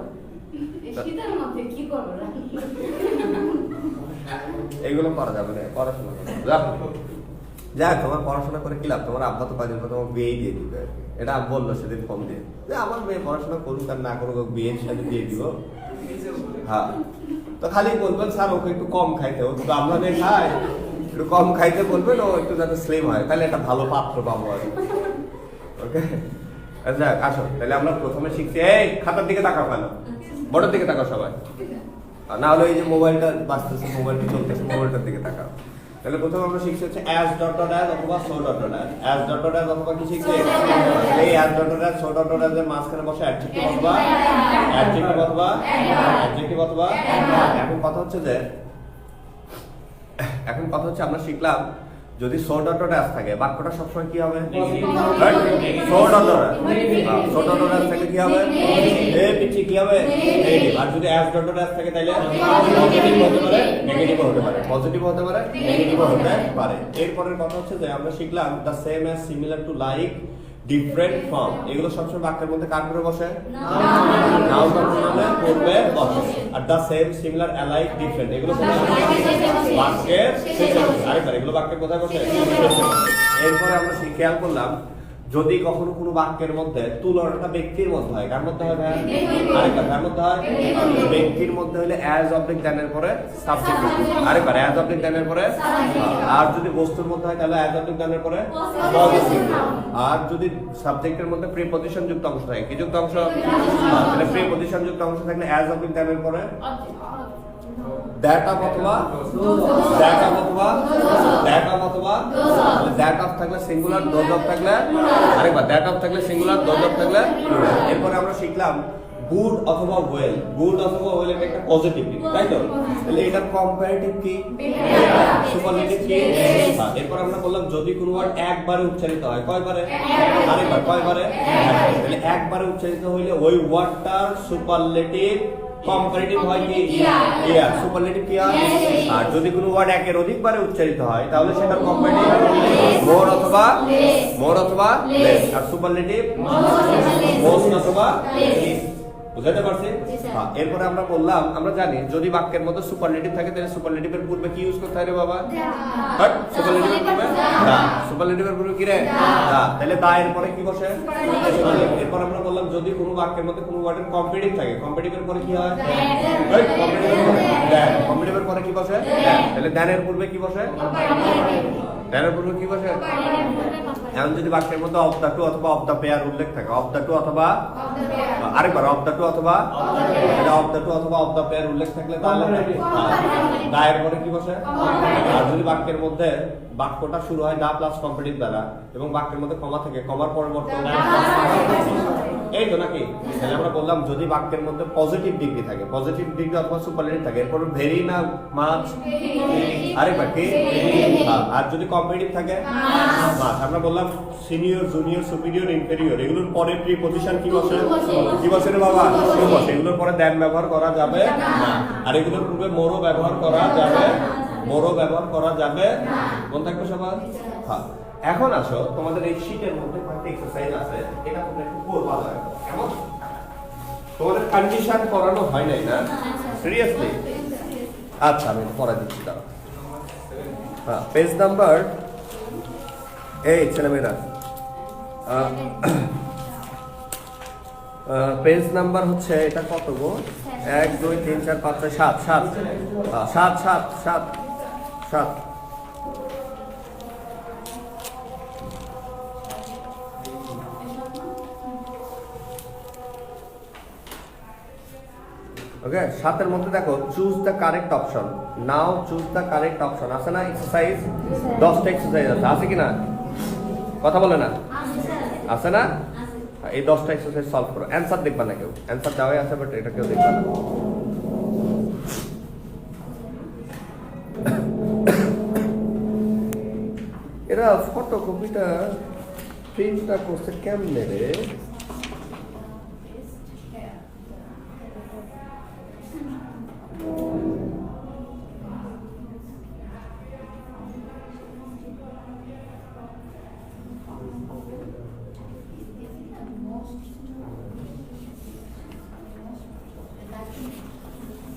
শীতের মধ্যে কি করবো? এইগুলো করা যাবে না, পড়াশোনা করো। যাক তোমার পড়াশোনা করে কি লাভ? তোমার আব্বা তো কদিন পর তোমার বিয়েই দিয়ে দিবে আর কি। এটা বললো সেদিন ফোন দিয়ে যে আমার মেয়ে পড়াশোনা করুক আর না করুক, বিয়ের সাথে দিয়ে দিব। হ্যাঁ তো খালি বলবেন স্যার ওকে একটু কম খাইতে, ও তো আমরা মেয়ে খায়, একটু কম খাইতে বলবেন, ও একটু যাতে স্লিম হয়, তাহলে একটা ভালো পাত্র পাবো আর কি। ওকে আচ্ছা আসো, তাহলে আমরা প্রথমে শিখছি, এই খাতার দিকে তাকাও, কেন বড়ের দিকে তাকাও সবাই, আর না হলে এই যে মোবাইলটা বাজতেছে, মোবাইলটা চলতেছে, মোবাইলটার দিকে তাকাও। তাহলে প্রথমে আমরা শিখছি হচ্ছে অ্যাজ ডট ডট অ্যাজ অথবা so dot dot as. As dot dot as অথবা কি শিখছি? এই as dot dot as, so dot dot as এর মাঝখানে বসে অ্যাডজেক্টিভ অথবা অ্যাডজেক্টিভ অথবা অ্যাডজেক্টিভ অথবা। এখন কথা হচ্ছে আমরা শিখলাম যদি সো ডট ডট অ্যাজ থাকে বাক্যটা সবসময় কি হবে? So dot dot as. So dot dot as থাকলে কি হবে? এ পিচ্ছি কি হবে? নেগেটিভ। আর যদি অ্যাজ ডট ডট অ্যাজ থাকে তাহলে পজিটিভ হতে পারে, নেগেটিভ হতে পারে, পজিটিভ হতে পারে, নেগেটিভ হতে পারে। এরপরের কথা হচ্ছে যে আমরা শিখলাম the same as, similar to, like, different from. এগুলো সবসময় বাক্যের মধ্যে কার করে বসে? নাউন প্রনাউনে পূর্বে বসে। Are the same, similar, alike, different এগুলো বাক্যের শেষে বসে। আরেকবার এগুলো বাক্যের কোথায় বসে? শেষে বসে। এরপরে আমরা খেয়াল করলাম যদি কখনো কোনো বাক্যের মধ্যে তুলনাটা ব্যক্তির মধ্যে হয়, কার মধ্যে হয় ভাই? আরেকবার কার মধ্যে হয়? ব্যক্তির মধ্যে হলে অ্যাজ অবজেক্ট দেনের পরে সাবজেক্ট। আরেকবার অ্যাজ অবজেক্ট দেনের পরে। আর যদি বস্তুর মধ্যে হয় তাহলে অ্যাজ অবজেক্ট দেনের পরে পজিটিভ। আর যদি সাবজেক্টের মধ্যে প্রিপজিশন যুক্ত অংশ থাকে, কি যুক্ত অংশ? তাহলে প্রিপজিশন যুক্ত অংশ থাকলে অ্যাজ অবজেক্ট দেনের পরে দ্যাট অফ অথবা দ্যাট অফ অথবা দ্যাট অফ অথবা। তাহলে দ্যাট অফ থাকলে সিঙ্গুলার, দোজ অফ থাকলে আরেকবার দ্যাট অফ থাকলে সিঙ্গুলার, দোজ অফ থাকলে। এরপরে আমরা শিখলাম গুড অথবা ওয়েল। গুড অথবা ওয়েল এটা একটা পজিটিভ, তাই তো? তাহলে এটার কম্পারেটিভ কি? সুপারলেটিভ কি? এরপর আমরা বললাম যদি কোনো ওয়ার্ড একবারে উচ্চারিত হয়, কয়বারে? আরেকবার কয়বারে? তাহলে একবারে উচ্চারিত হইলে ওই ওয়ার্ডটার সুপারলেটিভ কম্পারেটিভ হয় কি? ইয়া। সুপারলেটিভ কি হয়? আর যদি কোনো ওয়ার্ড একের অধিকবারে উচ্চারিত হয় তাহলে সেটার কম্পারেটিভ মোর অথবা লেস। আর সুপারলেটিভ মোস্ট অথবা লিস্ট। বুঝাতে পারছি? এরপরে আমরা বললাম আমরা জানি যদি বাক্যের মধ্যে সুপারলেটিভ থাকে তাহলে সুপারলেটিভের পূর্বে কি ইউজ করতে হয় রে বাবা? সুপারলেটিভের পূর্বে দা। সুপারলেটিভের পূর্বে কি রে? দা। তাহলে দা এর পরে কি বসে? এরপর আমরা বললাম যদি কোনো বাক্যের মধ্যে কোনো ওয়ার্ডের কম্পারেটিভ থাকে, কম্পারেটিভের পরে কি হয়? কম্পারেটিভের পরে দ্যান। কম্পারেটিভের পরে কি বসে? দ্যান। তাহলে দ্যানের পূর্বে কি বসে? দ্যানের পূর্বে কি বসে? এখন যদি বাক্যের মধ্যে অফ দ্য টু অথবা অফ দ্য পেয়ার উল্লেখ থাকে, অফ দ্য টু অথবা আরেকবার অফ দ্য টু অথবা অফ দ্য টু অথবা অফ দ্য পেয়ার উল্লেখ থাকলে তাহলে দায়ের পরে কি বসে? আর যদি বাক্যের মধ্যে বাক্যটা শুরু হয় দা প্লাস কম্পারেটিভ দ্বারা এবং বাক্যের মধ্যে কমা থাকে, কমার পরিবর্তন এই তো নাকি? তাহলে আমরা বললাম যদি বাক্যের মধ্যে পজিটিভ ডিগ্রি থাকে, পজিটিভ ডিগ্রি অথবা সুপারলেটিভ থাকে, এরপর ভেরি না মাছ, আরেকবার কি? আর যদি কম্পারেটিভ থাকে মাছ। আমরা বললাম সিনিয়র, জুনিয়র, সুপিরিয়র, ইনফেরিয়র এগুলোর পরে প্রিপজিশন কি বসে? কি বসে রে বাবা? বসে। এগুলোর পরে দ্যান ব্যবহার করা যাবে না। আর এগুলোর পূর্বে মোরও ব্যবহার করা যাবে, মোরও ব্যবহার করা যাবে। মন থাকবে সবার? হ্যাঁ। এখন আসো তোমাদের এই শীটের মধ্যে কয়েকটা এক্সারসাইজ আছে, এটা তোমরা একটু করবা। কেমন? তোমাদের কন্ডিশন করানো হয় নাই না? সিরিয়াসলি? আচ্ছা আমি এটা পড়া দিচ্ছি দাঁড়া। হ্যাঁ পেজ নাম্বার এই ছেলেমেয়েরা পেজ নাম্বার হচ্ছে এটা কত গো 1 2 3 4 5 6 7 7 7 7 7 7 ওকে 7 এর মধ্যে দেখো choose the correct option now choose the correct option আছে না এক্সারসাইজ 10টা এক্সারসাইজ আছে কি না কথা বলে না আছে না এই 10টা এক্সারসাইজ সলভ করো অ্যানসার দেখবা না কেউ অ্যানসার দেওয়াই আছে বাট এটা কেউ দেখবা না এরা ফটোকপিটা প্রিন্টটা করছে কেমনে রে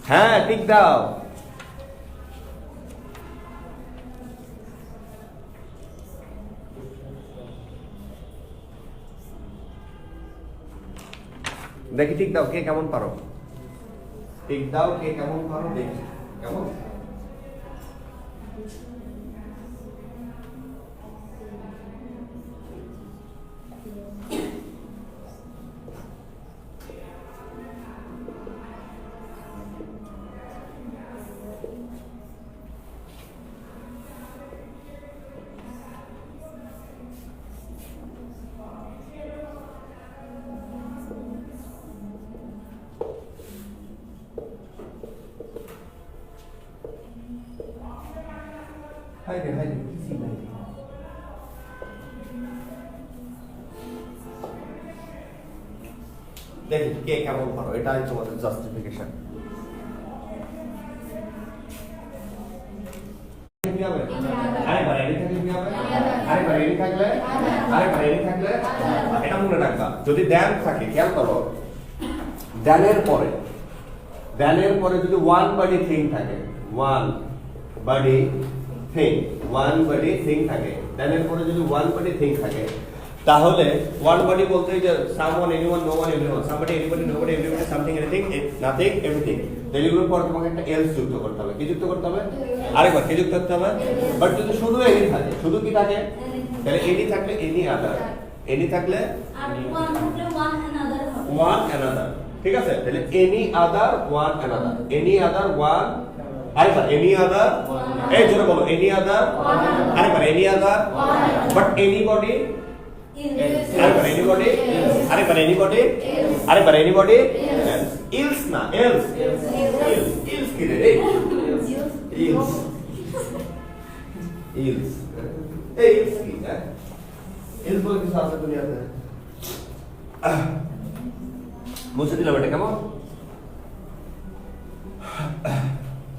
হ্যাঁ ঠিক দাও দেখি ঠিক দাও কে কেমন পারো ঠিক দাও কে কেমন পারো দেখি কেমন হাইরে হাইরে কিছু নাই দেখি কে কেমন পারো এটাই তোমাদের জাস্টিফিকেশন যদি ড্যান থাকে খেয়াল করো ড্যানের পরে যদি ওয়ান বডি থিং থাকে ওয়ান বডি থিং থাকে ড্যানের পরে যদি ওয়ান বডি থিং থাকে তাহলে ওয়ান বডি বলতে যে someone anyone no one everyone somebody anybody nobody everybody something anything nothing everything এগুলোর পরে তোমাকে একটা এলস যুক্ত করতে হবে কি যুক্ত করতে হবে আরেকবার কি যুক্ত করতে হবে বাট যদি শুধু এনি থাকে শুধু কি থাকে তাহলে এনি থাকলে এনি আদার এনি থাকলে ওয়ান অ্যানাদার ঠিক আছে তাহলে any other one another any other one আরেকবার এনি আদার এই জোরে বলো এনি আদার আরেকবার এনি আদার বাট এনিবডি আরেকবার এনিবডি আরেকবার এনিবডি আরেকবার এনিবডি ইলস না এলস ইলস কি রে ইলস ইলস এই ইলস কি ইলস বলে কিছু আছে দুনিয়াতে মুছে দিলাম এটা কেমন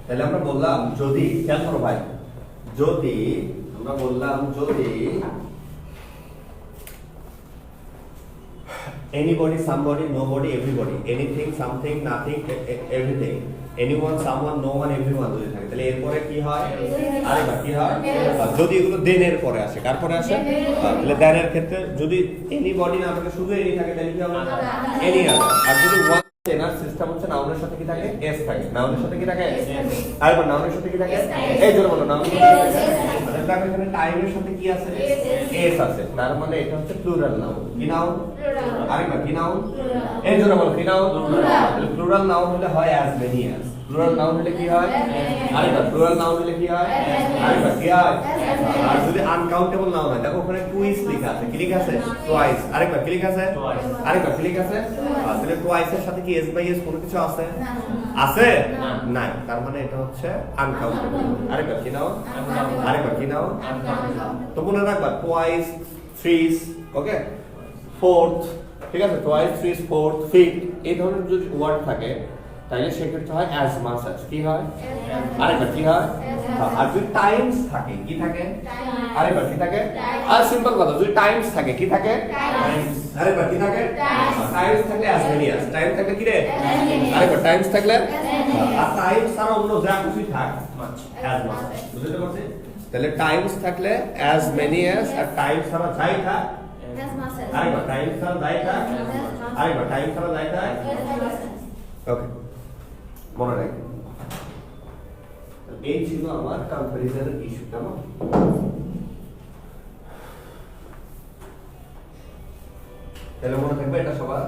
তাহলে আমরা বললাম যদি খেয়াল করো ভাই যদি আমরা বললাম যদি anybody somebody nobody everybody anything something nothing everything anyone someone no one everyone যদি থাকে তাহলে এরপরে কি হয় আরেকবার কি হয় যদি এগুলো দেন এর পরে আসে কার পরে আসে তাহলে দেন এর ক্ষেত্রে যদি anybody না থাকে শুধু এনি থাকে তাহলে কি হবে এনি আদার আর যদি ওয়ান এনার সিস্টেম হচ্ছে নাউনের সাথে কি থাকে এস থাকে নাউনের সাথে কি থাকে আরেকবার নাউনের সাথে কি থাকে এই জন্য বলো নাউনের সাথে দেখো এখানে টাইমের সাথে কি আছে এস আছে তার মানে এটা হচ্ছে প্লুরাল নাউন কি নাউন আরেকবার কি নাউন এই জন্য বলো কি নাউন প্লুরাল নাউন হলে হয় as many as plural noun হলে কি হয় আরেকবার প্লুরাল নাউন হলে কি হয় আরেকবার কি হয় আর যদি আনকাউন্টেবল নাউন হয় দেখো ওখানে টুইস লেখা আছে কি লেখা আছে টুয়াইস আরেকবার কি লেখা আছে আরেকবার কি লেখা আছে তাহলে টুয়াইস এর সাথে কি এস বাই এস কোনো কিছু আছে আছে না তার মানে এটা হচ্ছে আনকাউন্টেবল আরেকবার কি নাউন আরেকবার কি নাউন তো মনে রাখবা টুয়াইস থ্রিস ওকে ফোর্থ ঠিক আছে টুয়াইস থ্রিস ফোর্থ ফিফথ এই ধরনের যদি ওয়ার্ড থাকে তাহলে সেক্ষেত্রে হয় অ্যাজ মাচ অ্যাজ। কি হয়? আরেকবার কি হয়? আর যদি টাইমস থাকে কি থাকে? আরেকবার কি থাকে? আর সিম্পল কথা, যদি টাইমস থাকে কি থাকে? আরেকবার কি থাকে? টাইমস থাকলে অ্যাজ মেনি অ্যাজ। টাইম থাকলে কি রে? আরেকবার টাইমস থাকলে আর টাইমস ছাড়া অন্য যা কিছু থাক অ্যাজ মাচ। বুঝতে পারছি? তাহলে টাইমস থাকলে অ্যাজ মেনি অ্যাজ, আর টাইমস ছাড়া যাই থাক আরেকবার টাইমস ছাড়া যাই থাক আরেকবার টাইমস ছাড়া যাই থাক। ওকে, মনে রাখবেন। এই ছিল আমার কম্পারিজনের ইস্যু। কেমন? তাহলে মনে থাকবে এটা সবার।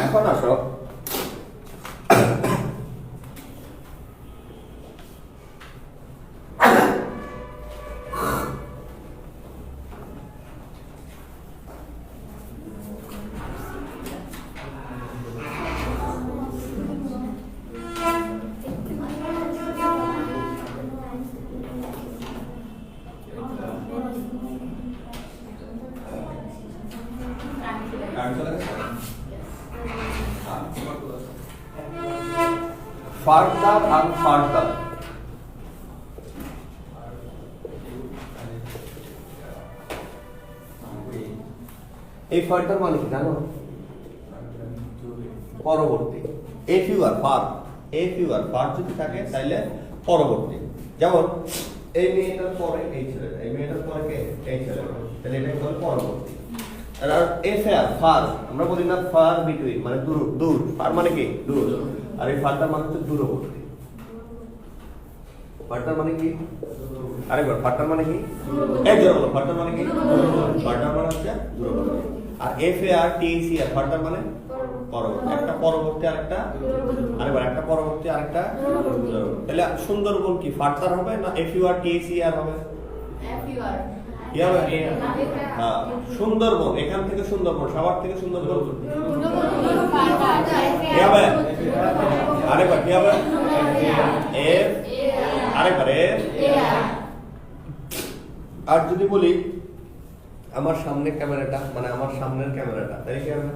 এখন আসো ফার্দার আর ফার্দার। এই ফার্দার মানে কি জানো? পরবর্তী। if you are far যদি থাকে তাহলে পরবর্তী। যেমন এই মেয়েটার পরে এই ছেলেটা, এই মেয়েটার পরে কে? এই ছেলেটা, তাহলে এটাই হলো পরবর্তী। আর ফার আমরা বলি না ফার বিটুইন মানে দূর, দূর। ফার মানে কি? দূর। আর এই ফারটার মানে হচ্ছে দূরবর্তী। ফারটার মানে কি? আরেকবার, ফারটার মানে কি? এই জোরে বলো, ফারটার মানে কি? ফারটার মানে হচ্ছে দূরবর্তী। আর FARTAC ফারটার মানে পরবর্তী। একটা পরবর্তী আরেকটা আরেকবার, একটা পরবর্তী আরেকটা দূরবর্তী। তাহলে সুন্দরবন কি ফারটার হবে না FURTACR হবে? কি হবে? হ্যাঁ, সুন্দরবন। এখান থেকে সুন্দরবন, সবার থেকে সুন্দরবন কি হবে? আরেকবার কি হবে? F, আরেকবার F। আর যদি বলি আমার সামনে ক্যামেরাটা মানে আমার সামনের ক্যামেরাটা, তাহলে কি হবে?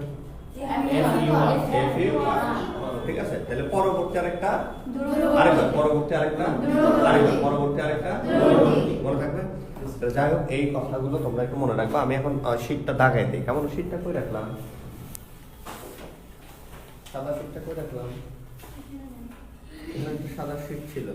FUR। ঠিক আছে? তাহলে পরবর্তী আরেকটা আরেকবার, পরবর্তী আরেকটা আরেকবার, পরবর্তী আরেকটা মনে থাকবে? যাই হোক, এই কথাগুলো তোমরা একটু মনে রাখবা। আমি এখন শীটটা দাগাই দিই। কেমন? শীটটা কই রাখলাম? সাদা শীটটা কই রাখলাম? এখানে একটা সাদা শীট ছিল।